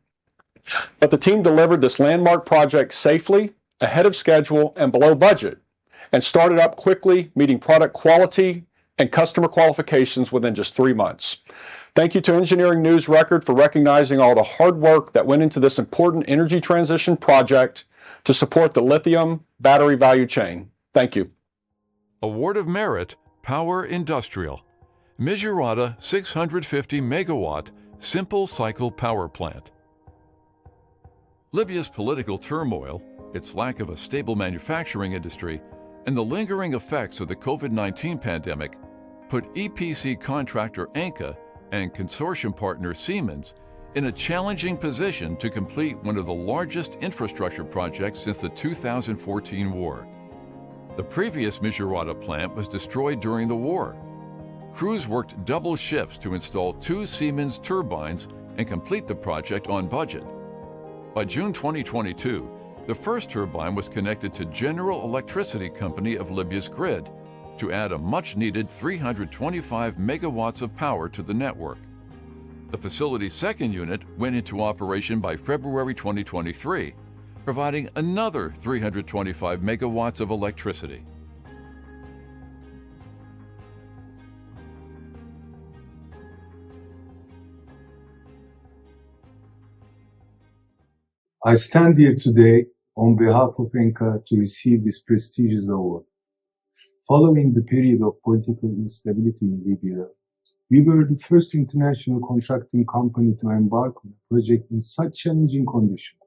But the team delivered this landmark project safely, ahead of schedule, and below budget, and started up quickly, meeting product quality and customer qualifications within just 3 months. Thank you to Engineering News Record for recognizing all the hard work that went into this important energy transition project to support the lithium battery value chain. Thank you. Award of Merit, Power Industrial. Mijurata 650 Megawatt Simple Cycle Power Plant. Libya's political turmoil, its lack of a stable manufacturing industry, and the lingering effects of the COVID-19 pandemic put EPC contractor Anka and consortium partner Siemens in a challenging position to complete one of the largest infrastructure projects since the 2014 war. The previous Mijurata plant was destroyed during the war. Crews worked double shifts to install 2 Siemens turbines and complete the project on budget. By June 2022, the first turbine was connected to General Electricity Company of Libya's grid to add a much-needed 325 megawatts of power to the network. The facility's second unit went into operation by February 2023, providing another 325 megawatts of electricity. I stand here today on behalf of ENCA to receive this prestigious award. Following the period of political instability in Libya, we were the first international contracting company to embark on a project in such challenging conditions.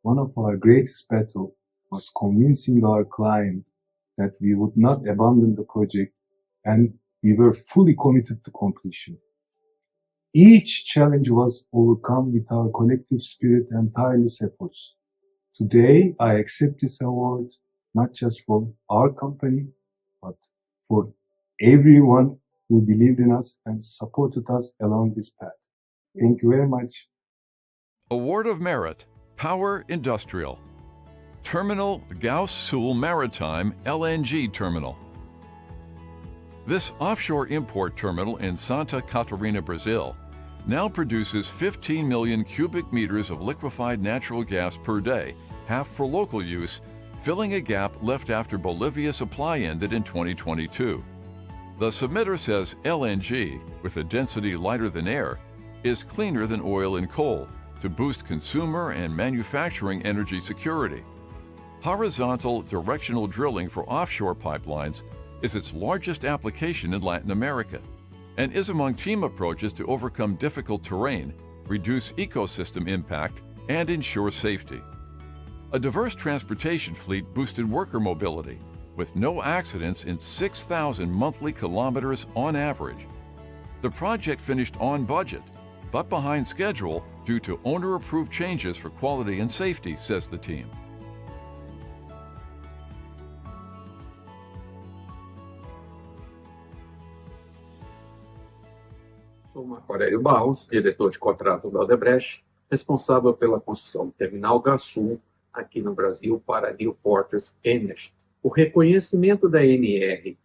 One of our greatest battles was convincing our client that we would not abandon the project, and we were fully committed to completion. Each challenge was overcome with our collective spirit and tireless efforts. Today, I accept this award not just for our company, but for everyone who believed in us and supported us along this path. Thank you very much. Award of Merit, Power Industrial. Terminal Gauss Sul Maritime LNG Terminal. This offshore import terminal in Santa Catarina, Brazil, now produces 15 million cubic meters of liquefied natural gas per day, half for local use, filling a gap left after Bolivia supply ended in 2022. The submitter says LNG, with a density lighter than air, is cleaner than oil and coal to boost consumer and manufacturing energy security. Horizontal directional drilling for offshore pipelines is its largest application in Latin America and is among team approaches to overcome difficult terrain, reduce ecosystem impact, and ensure safety. A diverse transportation fleet boosted worker mobility, with no accidents in 6,000 monthly kilometers on average. The project finished on budget, but behind schedule due to owner-approved changes for quality and safety, says the team. Sou Marco Aurélio Barros, diretor de contrato da Odebrecht, responsável pela construção do terminal Gás Sul aqui no Brasil para a New Fortress Energy. O reconhecimento da ENR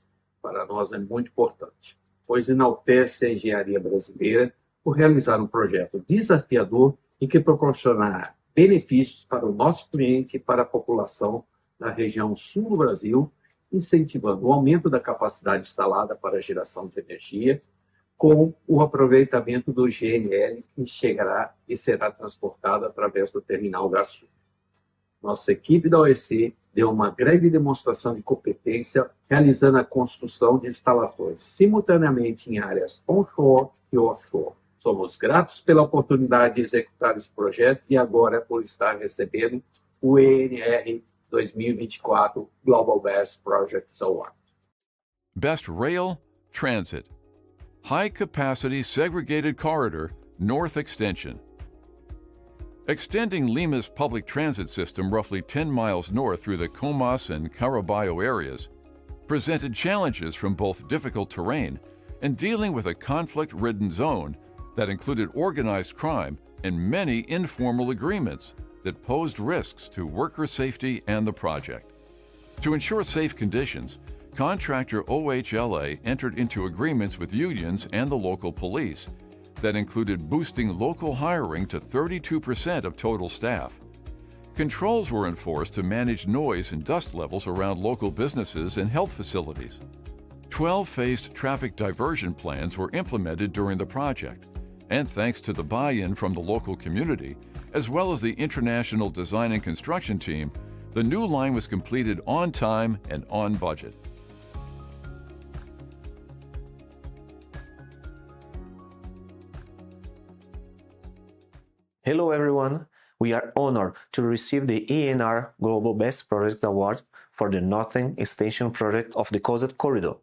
para nós é muito importante, pois enaltece a engenharia brasileira por realizar um projeto desafiador e que proporcionará benefícios para o nosso cliente e para a população da região sul do Brasil, incentivando o aumento da capacidade instalada para a geração de energia, com o aproveitamento do GNL que chegará e será transportado através do terminal Gás Sul. Nossa equipe da OEC deu uma grande demonstração de competência, realizando a construção de instalações simultaneamente em áreas onshore e offshore. Somos gratos pela oportunidade de executar esse projeto e agora por estar recebendo o ENR 2024 Global Best Projects Award. Best Rail Transit. High Capacity Segregated Corridor North Extension. Extending Lima's public transit system roughly 10 miles north through the Comas and Caraballo areas presented challenges from both difficult terrain and dealing with a conflict-ridden zone that included organized crime and many informal agreements that posed risks to worker safety and the project. To ensure safe conditions, contractor OHLA entered into agreements with unions and the local police that included boosting local hiring to 32% of total staff. Controls were enforced to manage noise and dust levels around local businesses and health facilities. 12 phased traffic diversion plans were implemented during the project, and thanks to the buy-in from the local community, as well as the international design and construction team, the new line was completed on time and on budget. Hello everyone, we are honored to receive the ENR Global Best Project Award for the Northern Extension project of the Coastal Corridor,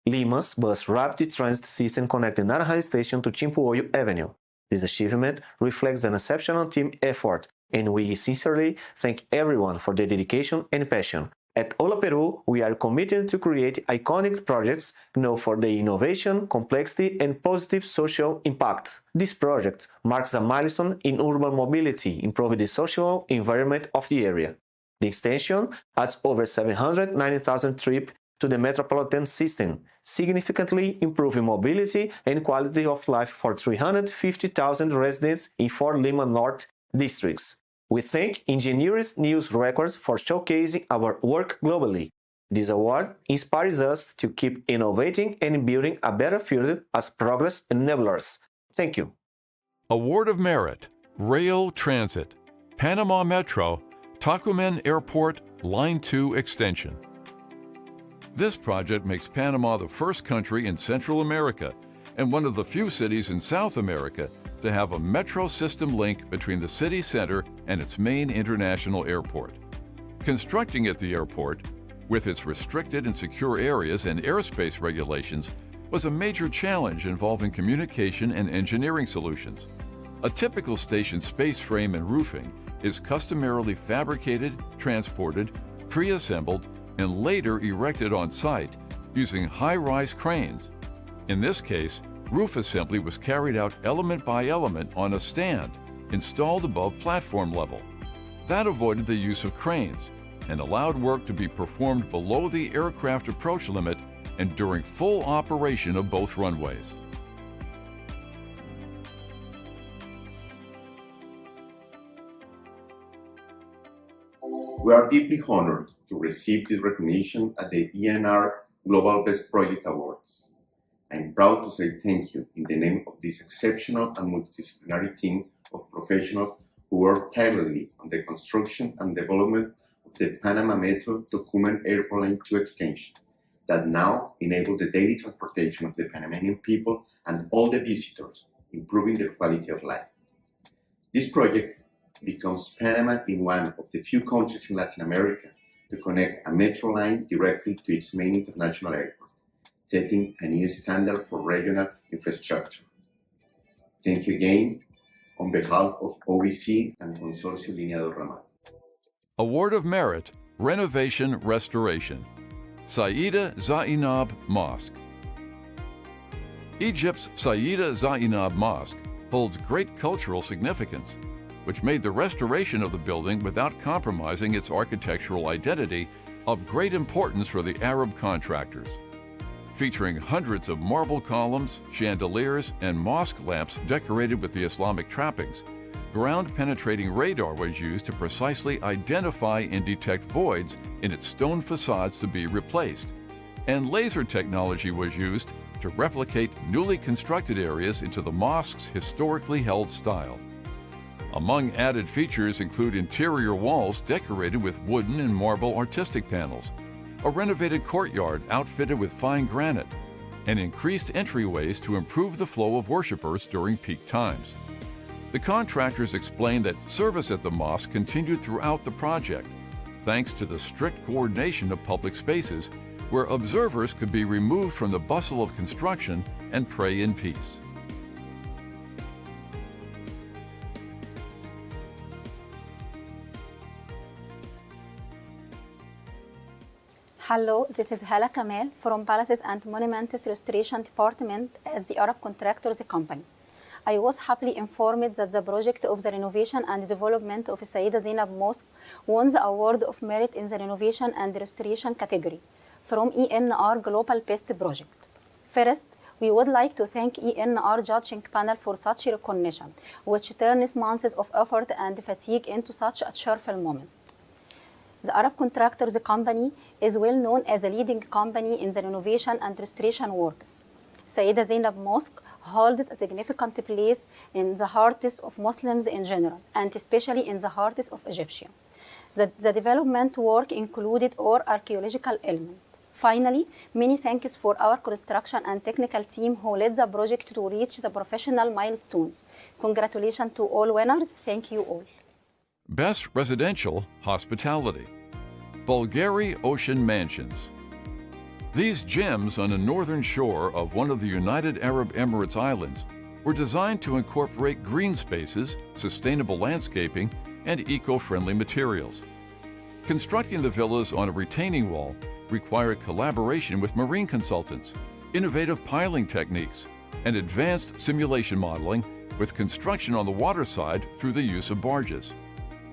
Lima's bus rapid transit system connecting Naranja Station to Chimpuoyo Avenue. This achievement reflects an exceptional team effort, and we sincerely thank everyone for their dedication and passion. At Ola Peru, we are committed to create iconic projects known for their innovation, complexity, and positive social impact. This project marks a milestone in urban mobility, improving the social environment of the area. The extension adds over 790,000 trips to the metropolitan system, significantly improving mobility and quality of life for 350,000 residents in 4 Lima North districts. We thank Engineers News Records for showcasing our work globally. This award inspires us to keep innovating and building a better future as progress enablers. Thank you. Award of Merit, Rail Transit, Panama Metro, Tocumen Airport, Line 2 Extension. This project makes Panama the first country in Central America and one of the few cities in South America to have a metro system link between the city center and its main international airport. Constructing at the airport, with its restricted and secure areas and airspace regulations, was a major challenge involving communication and engineering solutions. A typical station space frame and roofing is customarily fabricated, transported, pre-assembled, and later erected on site using high-rise cranes. In this case, roof assembly was carried out element by element on a stand installed above platform level. That avoided the use of cranes and allowed work to be performed below the aircraft approach limit and during full operation of both runways. We are deeply honored to receive this recognition at the ENR Global Best Project Awards. I'm proud to say thank you in the name of this exceptional and multidisciplinary team of professionals who work tirelessly on the construction and development of the Panama Metro Tocumen Airport Line 2 extension that now enable the daily transportation of the Panamanian people and all the visitors, improving their quality of life. This project becomes Panama in one of the few countries in Latin America to connect a metro line directly to its main international airport, setting a new standard for regional infrastructure. Thank you again on behalf of OVC and Consorcio Línea del Ramal. Award of Merit, Renovation Restoration. Sayyida Zainab Mosque. Egypt's Sayyida Zainab Mosque holds great cultural significance, which made the restoration of the building without compromising its architectural identity of great importance for the Arab contractors. Featuring hundreds of marble columns, chandeliers, and mosque lamps decorated with the Islamic trappings, ground-penetrating radar was used to precisely identify and detect voids in its stone facades to be replaced, and laser technology was used to replicate newly constructed areas into the mosque's historically held style. Among added features include interior walls decorated with wooden and marble artistic panels, a renovated courtyard outfitted with fine granite, and increased entryways to improve the flow of worshipers during peak times. The contractors explained that service at the mosque continued throughout the project, thanks to the strict coordination of public spaces where observers could be removed from the bustle of construction and pray in peace. Hello, this is Hala Kamal from Palaces and Monuments Restoration Department at the Arab Contractors Company. I was happily informed that the project of the renovation and development of Sayyida Zainab Mosque won the Award of Merit in the Renovation and Restoration category from ENR Global Best Project. First, we would like to thank ENR judging panel for such recognition, which turns months of effort and fatigue into such a cheerful moment. The Arab Contractors Company is well known as a leading company in the renovation and restoration works. Sayyida Zainab Mosque holds a significant place in the hearts of Muslims in general, and especially in the hearts of Egyptians. The development work included all archaeological elements. Finally, many thanks for our construction and technical team who led the project to reach the professional milestones. Congratulations to all winners. Thank you all. Best Residential Hospitality. Bulgari Ocean Mansions. These gems on the northern shore of one of the United Arab Emirates islands were designed to incorporate green spaces, sustainable landscaping, and eco-friendly materials. Constructing the villas on a retaining wall required collaboration with marine consultants, innovative piling techniques, and advanced simulation modeling with construction on the water side through the use of barges.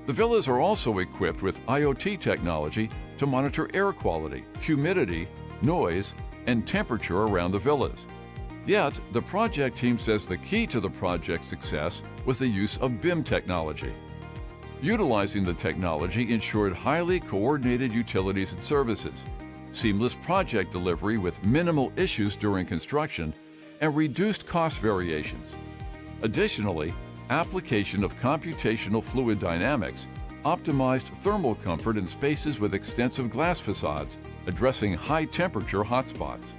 The villas are also equipped with IoT technology to monitor air quality, humidity, noise, and temperature around the villas. Yet, the project team says the key to the project's success was the use of BIM technology. Utilizing the technology ensured highly coordinated utilities and services, seamless project delivery with minimal issues during construction, and reduced cost variations. Additionally, application of computational fluid dynamics optimized thermal comfort in spaces with extensive glass facades, addressing high-temperature hotspots.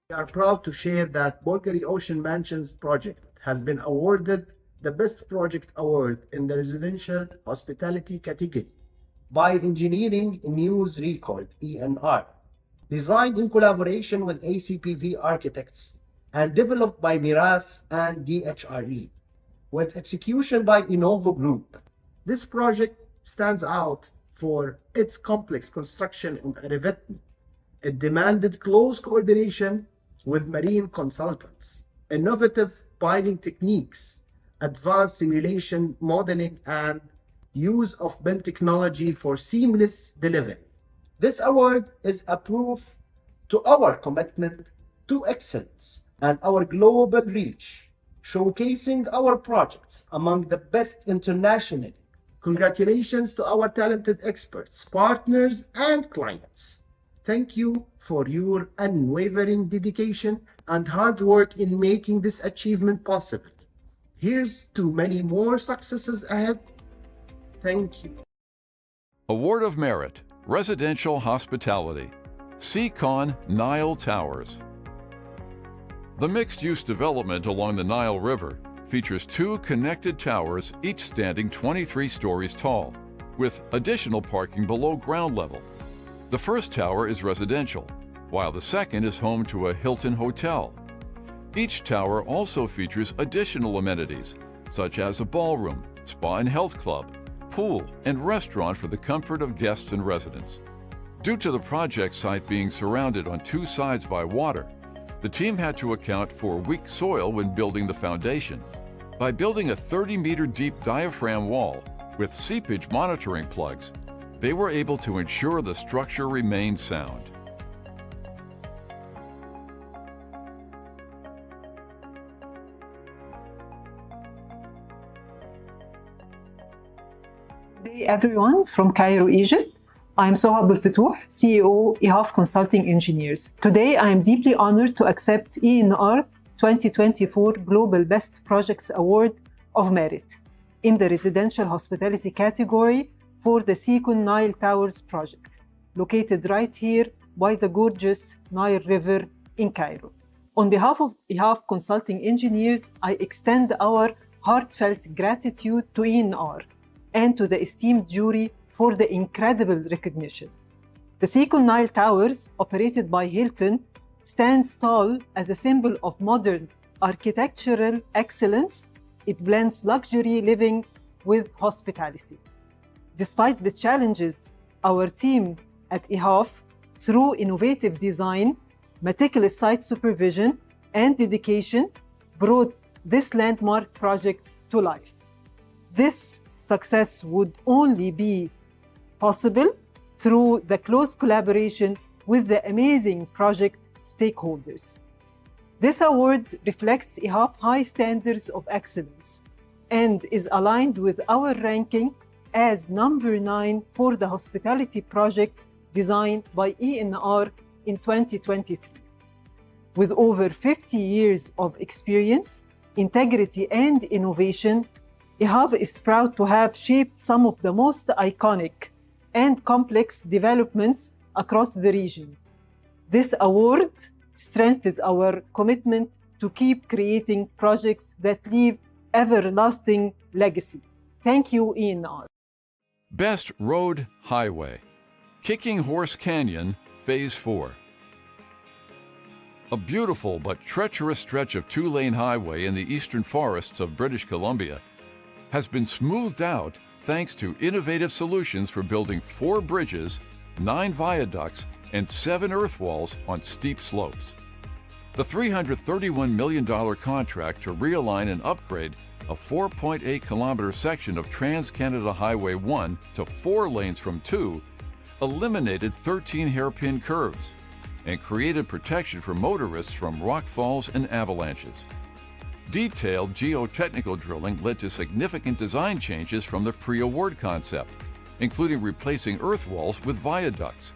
We are proud to share that Bulgari Ocean Mansions project has been awarded the Best Project Award in the Residential Hospitality category by Engineering News Record, ENR. designed in collaboration with ACPV architects and developed by Miras and DHRE, with execution by Innovo Group. This project stands out for its complex construction and revetment. It demanded close coordination with marine consultants, innovative piling techniques, advanced simulation modeling, and use of BIM technology for seamless delivery. This award is a proof to our commitment to excellence and our global reach, showcasing our projects among the best internationally. Congratulations to our talented experts, partners, and clients. Thank you for your unwavering dedication and hard work in making this achievement possible. Here's to many more successes ahead. Thank you. Award of Merit, Residential Hospitality, Seacon Nile Towers. The mixed-use development along the Nile River features 2 connected towers, each standing 23 stories tall, with additional parking below ground level. The first tower is residential, while the second is home to a Hilton hotel. Each tower also features additional amenities, such as a ballroom, spa and health club, pool, and restaurant for the comfort of guests and residents. Due to the project site being surrounded on 2 sides by water, the team had to account for weak soil when building the foundation. By building a 30-meter deep diaphragm wall with seepage monitoring plugs, they were able to ensure the structure remained sound. Good day, everyone, from Cairo, Egypt. I'm Soha Abdel CEO, EHAF Consulting Engineers. Today, I am deeply honored to accept ENR 2024 Global Best Projects Award of Merit in the Residential Hospitality category for the Seacon Nile Towers project, located right here by the gorgeous Nile River in Cairo. On behalf of EHAF Consulting Engineers, I extend our heartfelt gratitude to ENR and to the esteemed jury for the incredible recognition. The Seacon Nile Towers, operated by Hilton, stands tall as a symbol of modern architectural excellence. It blends luxury living with hospitality. Despite the challenges, our team at EHAF, through innovative design, meticulous site supervision, and dedication, brought this landmark project to life. This success would only be possible through the close collaboration with the amazing project stakeholders. This award reflects EHAF high standards of excellence and is aligned with our ranking as number 9 for the hospitality projects designed by ENR in 2023. With over 50 years of experience, integrity, and innovation, EHAF is proud to have shaped some of the most iconic and complex developments across the region. This award strengthens our commitment to keep creating projects that leave everlasting legacy. Thank you, ENR. Best Road Highway, Kicking Horse Canyon, Phase 4. A beautiful but treacherous stretch of 2-lane highway in the eastern forests of British Columbia has been smoothed out thanks to innovative solutions for building 4 bridges, 9 viaducts, and 7 earth walls on steep slopes. The $331 million contract to realign and upgrade a 4.8-kilometer section of Trans-Canada Highway 1 to 4 lanes from 2 eliminated 13 hairpin curves and created protection for motorists from rock falls and avalanches. Detailed geotechnical drilling led to significant design changes from the pre-award concept, including replacing earth walls with viaducts.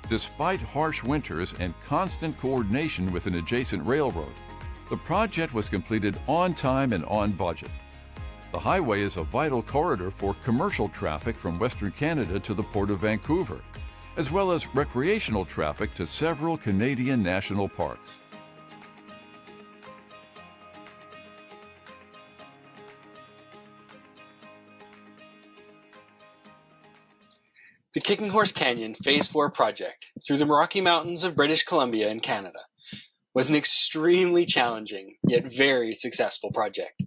Despite harsh winters and constant coordination with an adjacent railroad, the project was completed on time and on budget. The highway is a vital corridor for commercial traffic from Western Canada to the Port of Vancouver, as well as recreational traffic to several Canadian national parks. The Kicking Horse Canyon Phase 4 project through the Rocky Mountains of British Columbia in Canada was an extremely challenging yet very successful project.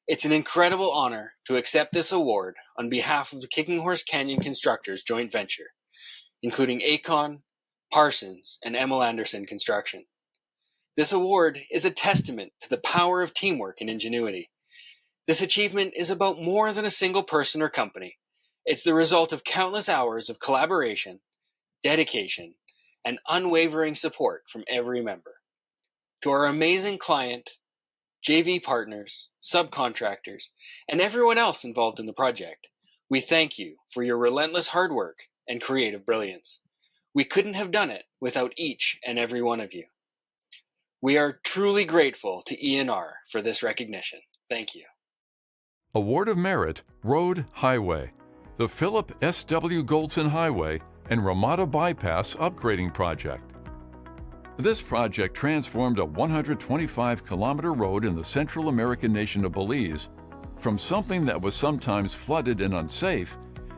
It's an incredible honor to accept this award on behalf of the Kicking Horse Canyon Constructors joint venture, including Aecon, Parsons, and Emil Anderson Construction. This award is a testament to the power of teamwork and ingenuity. This achievement is about more than a single person or company. It's the result of countless hours of collaboration, dedication, and unwavering support from every member. To our amazing client, JV partners, subcontractors, and everyone else involved in the project, we thank you for your relentless hard work and creative brilliance. We couldn't have done it without each and every one of you. We are truly grateful to ENR for this recognition. Thank you. Award of Merit, Road Highway, the Philip S.W. Goldson Highway and Ramada Bypass Upgrading Project. This project transformed a 125-kilometer road in the Central American nation of Belize from something that was sometimes flooded and unsafe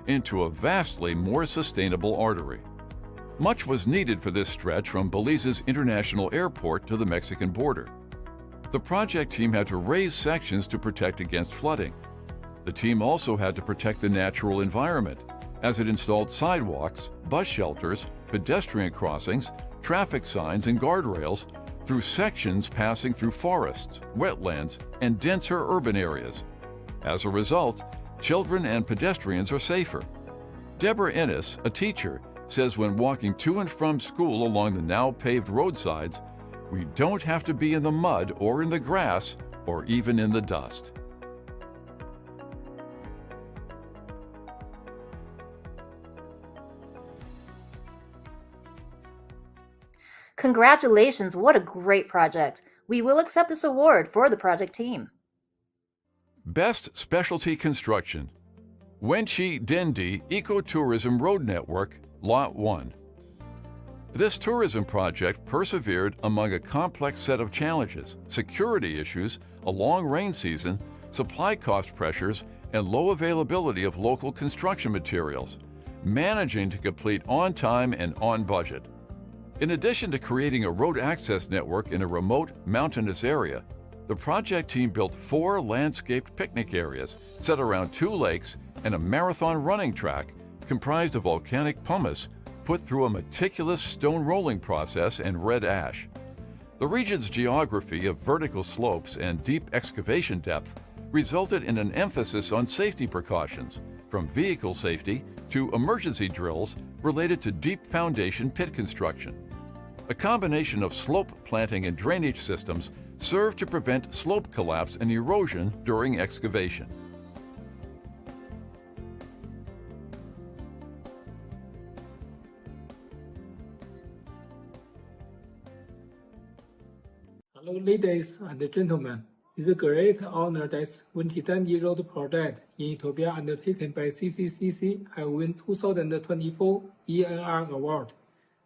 into a vastly more sustainable artery. Much was needed for this stretch from Belize's international airport to the Mexican border. The project team had to raise sections to protect against flooding. The team also had to protect the natural environment, as it installed sidewalks, bus shelters, pedestrian crossings, traffic signs, and guardrails through sections passing through forests, wetlands, and denser urban areas. As a result, children and pedestrians are safer. Deborah Ennis, a teacher, says when walking to and from school along the now paved roadsides, we don't have to be in the mud or in the grass or even in the dust. Congratulations, what a great project. We will accept this award for the project team. Best Specialty Construction, Wenchi Dendi Ecotourism Road Network, Lot 1. This tourism project persevered among a complex set of challenges, security issues, a long rain season, supply cost pressures, and low availability of local construction materials, managing to complete on time and on budget. In addition to creating a road access network in a remote, mountainous area, the project team built 4 landscaped picnic areas set around 2 lakes and a marathon running track comprised of volcanic pumice put through a meticulous stone rolling process and red ash. The region's geography of vertical slopes and deep excavation depth resulted in an emphasis on safety precautions, from vehicle safety to emergency drills related to deep foundation pit construction. A combination of slope planting and drainage systems served to prevent slope collapse and erosion during excavation. Hello, ladies and gentlemen. It's a great honor that Wenchi Dendi Road project in Ethiopia undertaken by CCCC have won 2024 ENR award.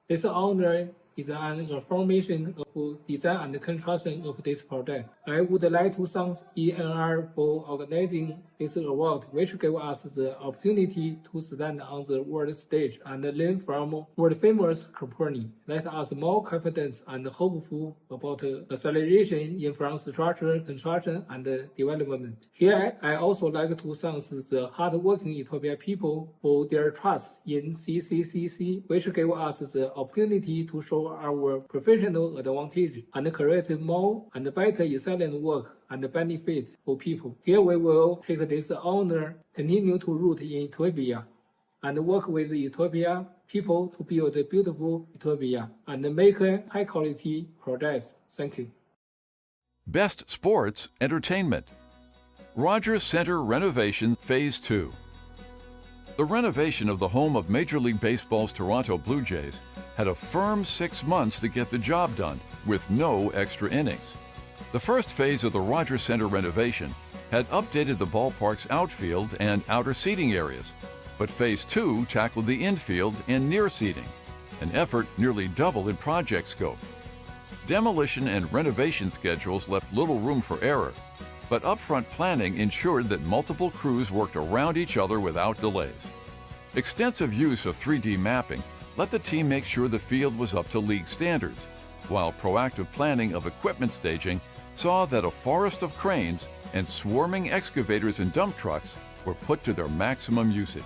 This honor is an affirmation of design and construction of this project. I would like to thank ENR for organizing this award, which gave us the opportunity to stand on the world stage and learn from world-famous company. Let us more confident and hopeful about acceleration in infrastructure construction and development. Here, I also like to thank the hard-working Ethiopian people for their trust in CCCC, which gave us the opportunity to show our professional advantage and create more and better excellent work and benefit for people. Here we will take this honor, continue to root in Ethiopia, and work with Ethiopia people to build a beautiful Ethiopia and make high-quality projects. Thank you. Best Sports Entertainment, Rogers Center Renovation Phase 2. The renovation of the home of Major League Baseball's Toronto Blue Jays had a firm 6 months to get the job done with no extra innings. The first phase of the Rogers Center renovation had updated the ballpark's outfield and outer seating areas, but Phase 2 tackled the infield and near seating, an effort nearly double in project scope. Demolition and renovation schedules left little room for error, but upfront planning ensured that multiple crews worked around each other without delays. Extensive use of 3D mapping let the team make sure the field was up to league standards, while proactive planning of equipment staging saw that a forest of cranes and swarming excavators and dump trucks were put to their maximum usage.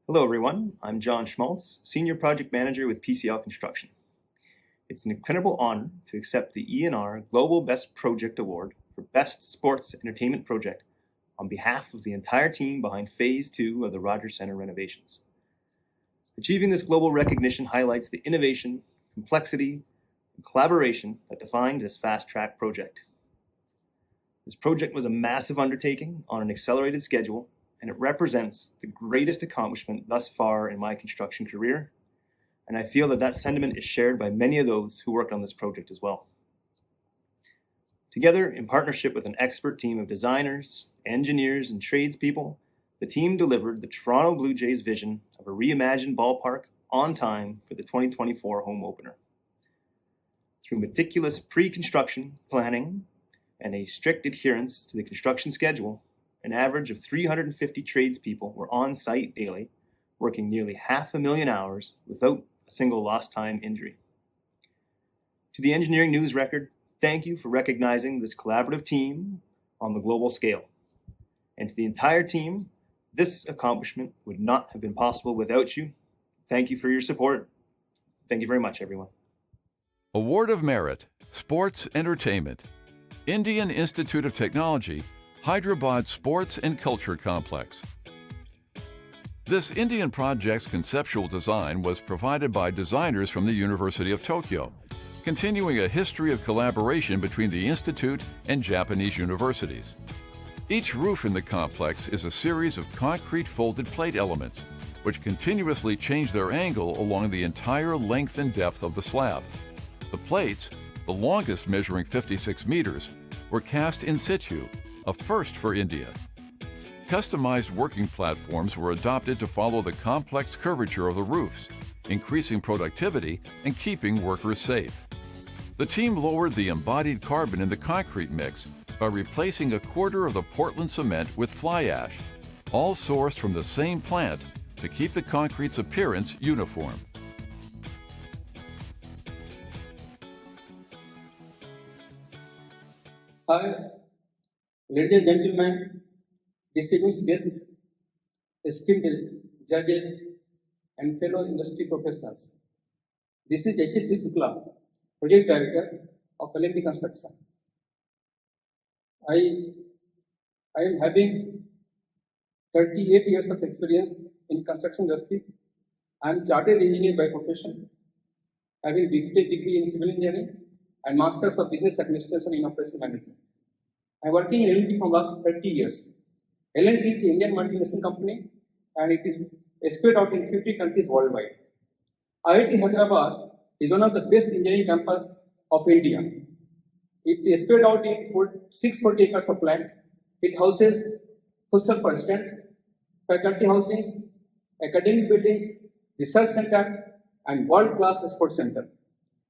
Hello everyone, I'm John Schmaltz, Senior Project Manager with PCL Construction. It's an incredible honor to accept the ENR Global Best Project Award for Best Sports Entertainment Project on behalf of the entire team behind Phase 2 of the Rogers Centre renovations. Achieving this global recognition highlights the innovation, complexity, and collaboration that defined this fast-track project. This project was a massive undertaking on an accelerated schedule, and it represents the greatest accomplishment thus far in my construction career, and I feel that that sentiment is shared by many of those who worked on this project as well. Together, in partnership with an expert team of designers, engineers, and tradespeople, the team delivered the Toronto Blue Jays' vision of a reimagined ballpark on time for the 2024 home opener. Through meticulous pre-construction planning and a strict adherence to the construction schedule, an average of 350 tradespeople were on site daily, working nearly 500,000 hours without a single lost time injury. To the Engineering News Record, thank you for recognizing this collaborative team on the global scale. And to the entire team, this accomplishment would not have been possible without you. Thank you for your support. Thank you very much, everyone. Award of Merit, Sports Entertainment, Indian Institute of Technology, Hyderabad Sports and Culture Complex. This Indian project's conceptual design was provided by designers from the University of Tokyo, continuing a history of collaboration between the Institute and Japanese universities. Each roof in the complex is a series of concrete folded plate elements, which continuously change their angle along the entire length and depth of the slab. The plates, the longest measuring 56 meters, were cast in situ, a first for India. Customized working platforms were adopted to follow the complex curvature of the roofs, increasing productivity and keeping workers safe. The team lowered the embodied carbon in the concrete mix by replacing a quarter of the Portland cement with fly ash, all sourced from the same plant to keep the concrete's appearance uniform. Hi, ladies and gentlemen, distinguished guests, esteemed judges, and fellow industry professionals. This is H.S.P. Shukla, Project Director of L&T Construction. I am having 38 years of experience in construction industry. I am chartered engineer by profession, having degree in civil engineering and Masters of Business Administration in Operational Management. I am working in L&T for last 30 years. L&T is an Indian multinational company and it is spread out in 50 countries worldwide. IIT Hyderabad is one of the best engineering campus of India. It is spread out in 640 acres of land. It houses hostel for students, faculty housings, academic buildings, research center, and world-class sports center.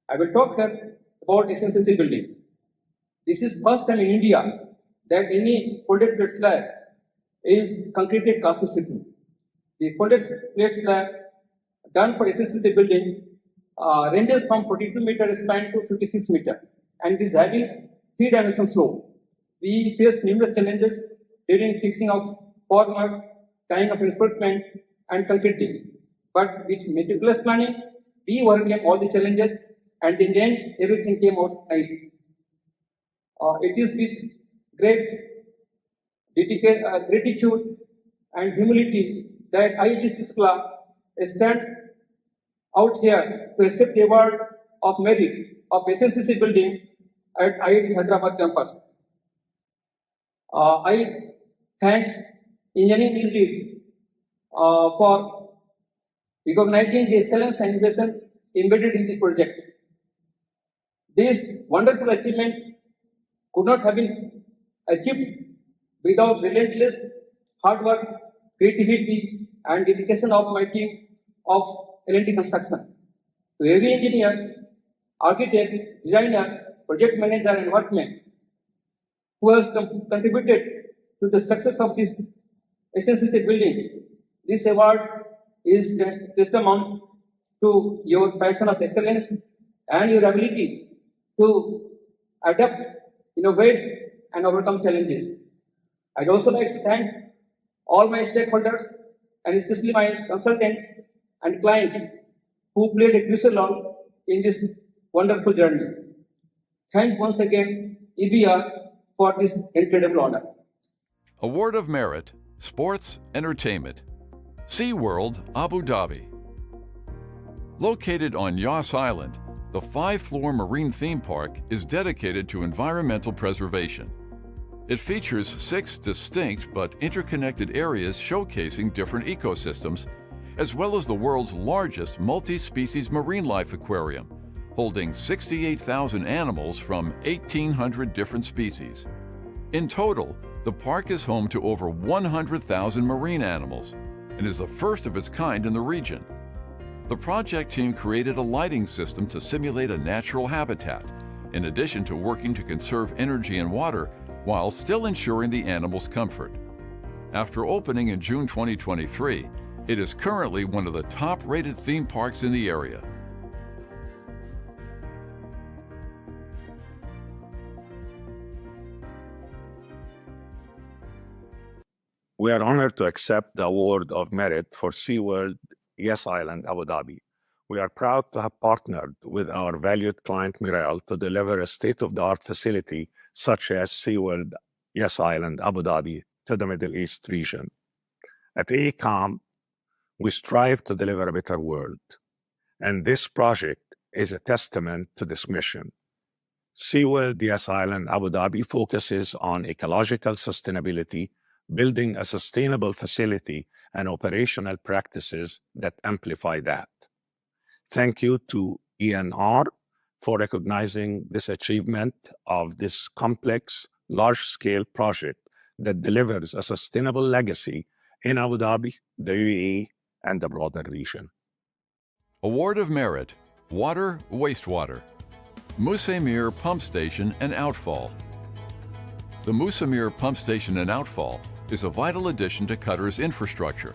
I will talk here about SNCC building. This is first time in India that any folded plate slab is concreted cast situ. The folded plate slab done for SNCC building ranges from 42 meter span to 56 meter, and it is having 3-dimensional slope. We faced numerous challenges during fixing of formwork, tying of reinforcement, and concreting. But with meticulous planning, we overcame all the challenges, and in the end, everything came out nice. It is with great gratitude and humility that I, H.S.P. Shukla, stand out here to accept the award of merit of SNCC building at IIT Hyderabad campus. I thank Engineering Lead for recognizing the excellence and innovation embedded in this project. This wonderful achievement could not have been achieved without relentless hard work, creativity, and dedication of my team of L&T Construction. To every engineer, architect, designer, project manager, and workman who has contributed to the success of this SNCC building. This award is testament to your passion of excellence and your ability to adapt, innovate, and overcome challenges. I'd also like to thank all my stakeholders and especially my consultants and clients who played a crucial role in this wonderful journey. Thank once again EBR for this incredible honor. Award of Merit, Sports Entertainment. SeaWorld Abu Dhabi. Located on Yas Island, the 5-floor marine theme park is dedicated to environmental preservation. It features 6 distinct but interconnected areas showcasing different ecosystems, as well as the world's largest multi-species marine life aquarium, holding 68,000 animals from 1,800 different species. In total, the park is home to over 100,000 marine animals and is the first of its kind in the region. The project team created a lighting system to simulate a natural habitat, in addition to working to conserve energy and water while still ensuring the animals' comfort. After opening in June 2023, it is currently one of the top-rated theme parks in the area. We are honored to accept the Award of Merit for SeaWorld Yas Island, Abu Dhabi. We are proud to have partnered with our valued client Miral to deliver a state-of-the-art facility such as SeaWorld Yas Island, Abu Dhabi to the Middle East region. At AECOM, we strive to deliver a better world, and this project is a testament to this mission. SeaWorld Yas Island, Abu Dhabi focuses on ecological sustainability, building a sustainable facility and operational practices that amplify that. Thank you to ENR for recognizing this achievement of this complex, large-scale project that delivers a sustainable legacy in Abu Dhabi, the UAE, and the broader region. Award of Merit, Water, Wastewater. Musaimir Pump Station and Outfall. The Musaimir Pump Station and Outfall is a vital addition to Qatar's infrastructure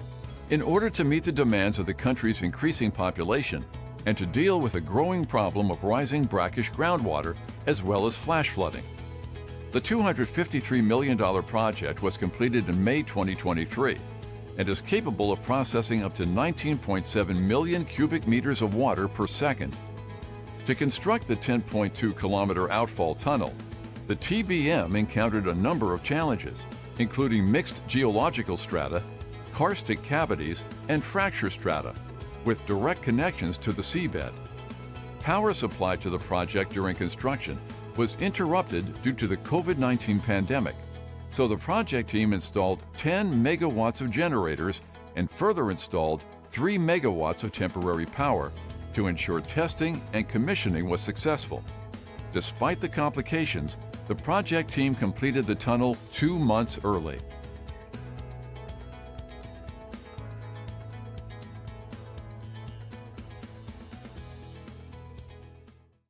in order to meet the demands of the country's increasing population and to deal with a growing problem of rising brackish groundwater as well as flash flooding. The $253 million project was completed in May 2023 and is capable of processing up to 19.7 million cubic meters of water per second. To construct the 10.2-kilometer outfall tunnel, the TBM encountered a number of challenges, including mixed geological strata, karstic cavities, and fracture strata, with direct connections to the seabed. Power supply to the project during construction was interrupted due to the COVID-19 pandemic, so the project team installed 10 megawatts of generators and further installed 3 megawatts of temporary power to ensure testing and commissioning was successful. Despite the complications, the project team completed the tunnel 2 months early.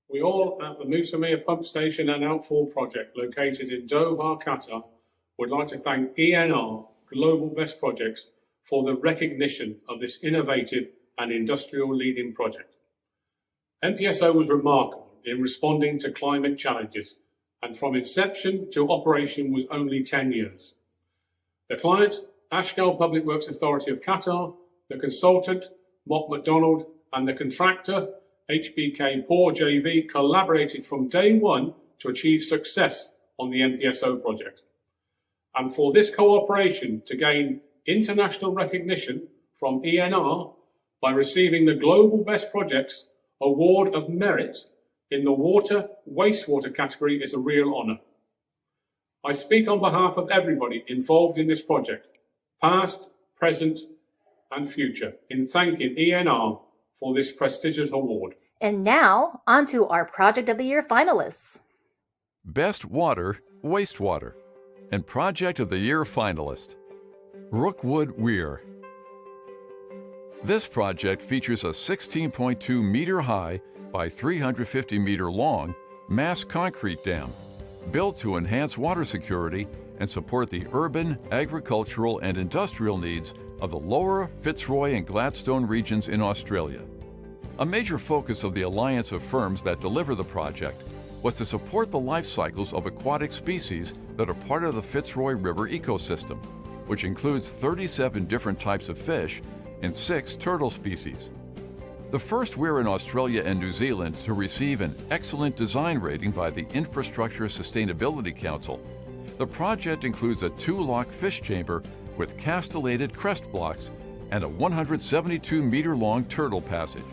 We all at the Musaimir Pump Station and Outfall Project, located in Doha, Qatar, would like to thank ENR Global Best Projects for the recognition of this innovative and industrial leading project. MPSO was remarkable in responding to climate challenges, and from inception to operation was only 10 years. The client, Ashghal Public Works Authority of Qatar, the consultant, Mott MacDonald, and the contractor, HBK Poor JV, collaborated from day one to achieve success on the MPSO project. And for this cooperation to gain international recognition from ENR by receiving the Global Best Projects Award of Merit in the water, wastewater category is a real honour. I speak on behalf of everybody involved in this project, past, present and future, in thanking ENR for this prestigious award. And now, on to our Project of the Year finalists. Best Water, Wastewater, and Project of the Year finalist, Rookwood Weir. This project features a 16.2-meter high, by 350 meter long mass concrete dam built to enhance water security and support the urban, agricultural, and industrial needs of the Lower Fitzroy and Gladstone regions in Australia. A major focus of the alliance of firms that deliver the project was to support the life cycles of aquatic species that are part of the Fitzroy River ecosystem, which includes 37 different types of fish and 6 turtle species. The first weir in Australia and New Zealand to receive an excellent design rating by the Infrastructure Sustainability Council, the project includes a 2-lock fish chamber with castellated crest blocks and a 172-meter-long turtle passage.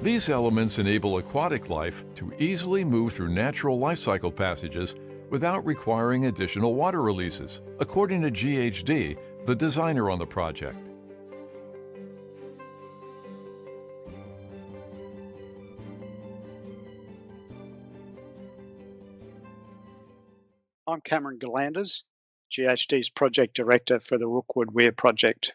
These elements enable aquatic life to easily move through natural life cycle passages without requiring additional water releases, according to GHD, the designer on the project. I'm Cameron Galanders, GHD's Project Director for the Rookwood Weir project.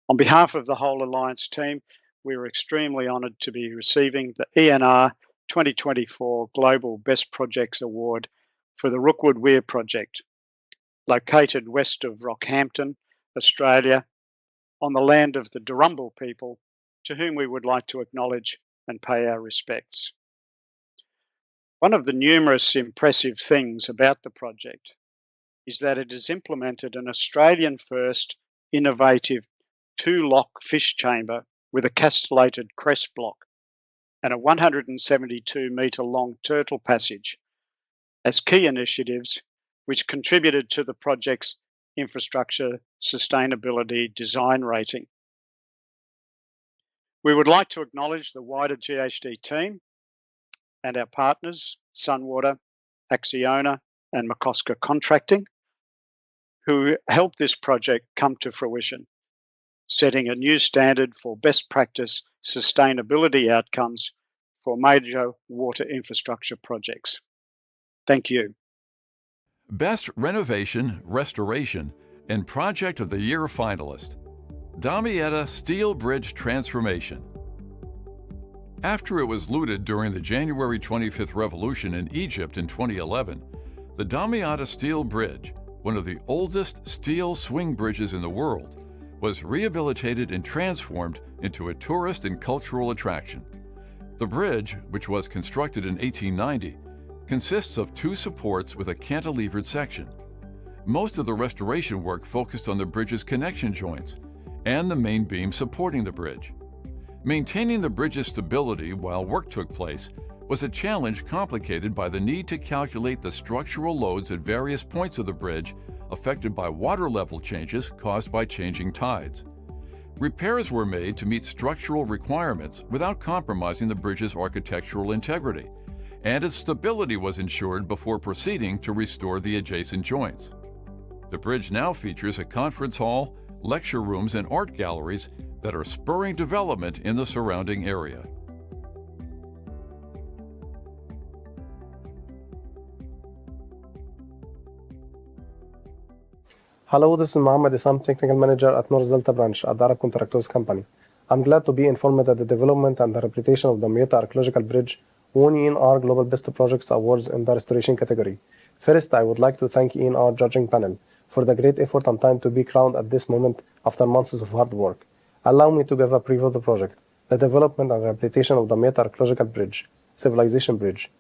On behalf of the whole Alliance team, we are extremely honoured to be receiving the ENR 2024 Global Best Projects Award for the Rookwood Weir project, located west of Rockhampton, Australia, on the land of the Darumbal people, to whom we would like to acknowledge and pay our respects. One of the numerous impressive things about the project is that it has implemented an Australian-first innovative 2-lock fish chamber with a castellated crest block and a 172-metre-long turtle passage as key initiatives which contributed to the project's infrastructure sustainability design rating. We would like to acknowledge the wider GHD team and our partners, Sunwater, Acciona, and McCosker Contracting, who helped this project come to fruition, setting a new standard for best practice sustainability outcomes for major water infrastructure projects. Thank you. Best Renovation, Restoration, and Project of the Year finalist, Damietta Steel Bridge Transformation. After it was looted during the January 25th revolution in Egypt in 2011, the Damietta Steel Bridge, one of the oldest steel swing bridges in the world, was rehabilitated and transformed into a tourist and cultural attraction. The bridge, which was constructed in 1890, consists of 2 supports with a cantilevered section. Most of the restoration work focused on the bridge's connection joints and the main beam supporting the bridge. Maintaining the bridge's stability while work took place was a challenge complicated by the need to calculate the structural loads at various points of the bridge affected by water level changes caused by changing tides. Repairs were made to meet structural requirements without compromising the bridge's architectural integrity, and its stability was ensured before proceeding to restore the adjacent joints. The bridge now features a conference hall, lecture rooms, and art galleries that are spurring development in the surrounding area. Hello, this is Mohammed Isam, Technical Manager at North Delta Branch at the Arab Contractors Company. I'm glad to be informed that the development and the reputation of the Damietta Archaeological Bridge won ENR Global Best Projects Awards in the restoration category. First, I would like to thank ENR judging panel for the great effort and time to be crowned at this moment after months of hard work. Allow me to give a preview of the project. The development and rehabilitation of the Damietta Archaeological Bridge, Civilization Bridge,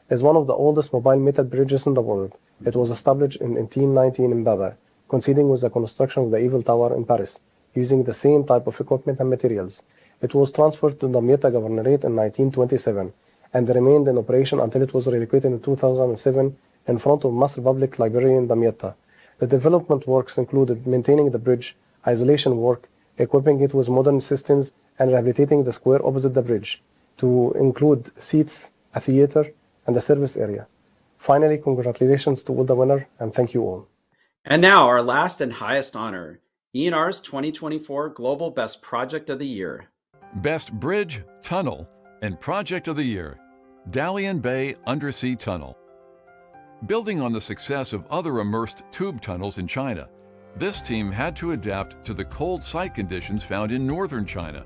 is one of the oldest mobile metal bridges in the world. It was established in 1819 in Baba, coinciding with the construction of the Eiffel Tower in Paris, using the same type of equipment and materials. It was transferred to the Damietta Governorate in 1927 and remained in operation until it was relocated in 2007 in front of Masr Public Library in Damietta. The development works included maintaining the bridge, isolation work, equipping it with modern systems, and rehabilitating the square opposite the bridge to include seats, a theater, and a service area. Finally, congratulations to all the winners, and thank you all. And now our last and highest honor, ENR's 2024 Global Best Project of the Year. Best Bridge, Tunnel, and Project of the Year, Dalian Bay Undersea Tunnel. Building on the success of other immersed tube tunnels in China, this team had to adapt to the cold site conditions found in northern China.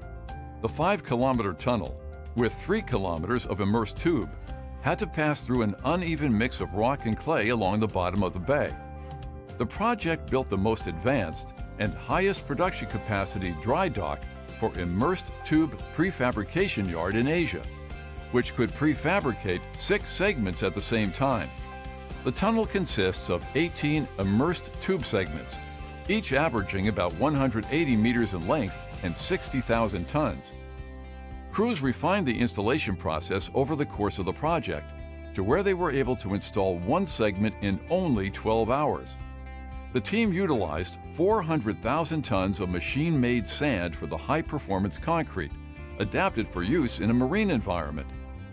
The 5-kilometer tunnel, with 3 kilometers of immersed tube, had to pass through an uneven mix of rock and clay along the bottom of the bay. The project built the most advanced and highest production capacity dry dock for immersed tube prefabrication yard in Asia, which could prefabricate 6 segments at the same time. The tunnel consists of 18 immersed tube segments, each averaging about 180 meters in length and 60,000 tons. Crews refined the installation process over the course of the project to where they were able to install 1 segment in only 12 hours. The team utilized 400,000 tons of machine-made sand for the high-performance concrete, adapted for use in a marine environment,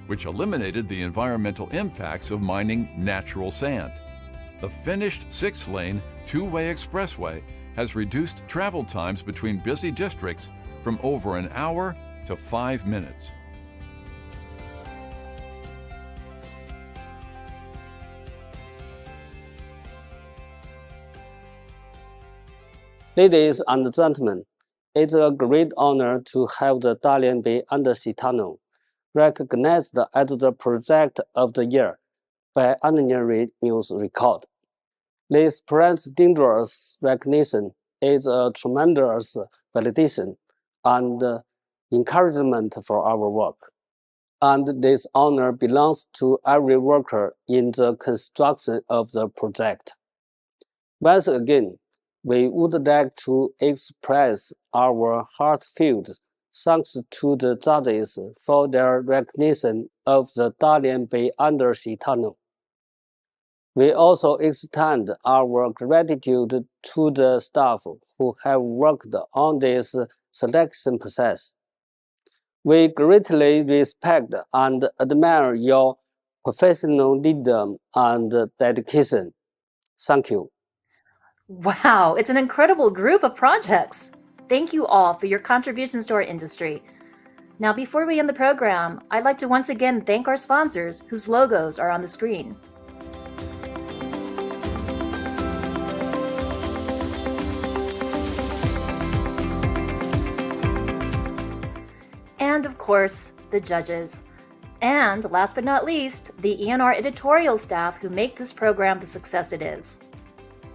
which eliminated the environmental impacts of mining natural sand. The finished 6-lane, 2-way expressway has reduced travel times between busy districts from over an hour to 5 minutes. Ladies and gentlemen, it's a great honor to have the Dalian Bay Undersea Tunnel recognized as the Project of the Year by Engineering News Record. This prestigious recognition is a tremendous validation and encouragement for our work, and this honor belongs to every worker in the construction of the project. Once again, we would like to express our heartfelt thanks to the judges for their recognition of the Dalian Bay Undersea Tunnel. We also extend our gratitude to the staff who have worked on this selection process. We greatly respect and admire your professionalism and dedication. Thank you. Wow, it's an incredible group of projects. Thank you all for your contributions to our industry. Now, before we end the program, I'd like to once again thank our sponsors whose logos are on the screen. And of course, the judges. And last but not least, the ENR editorial staff who make this program the success it is.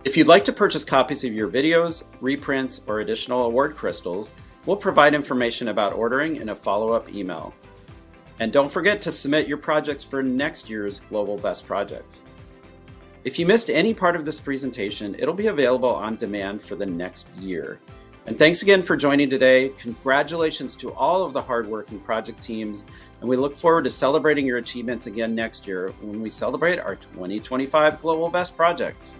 If you'd like to purchase copies of your videos, reprints, or additional award crystals, we'll provide information about ordering in a follow-up email. And don't forget to submit your projects for next year's Global Best Projects. If you missed any part of this presentation, it'll be available on demand for the next year. And thanks again for joining today. Congratulations to all of the hardworking project teams, and we look forward to celebrating your achievements again next year when we celebrate our 2025 Global Best Projects.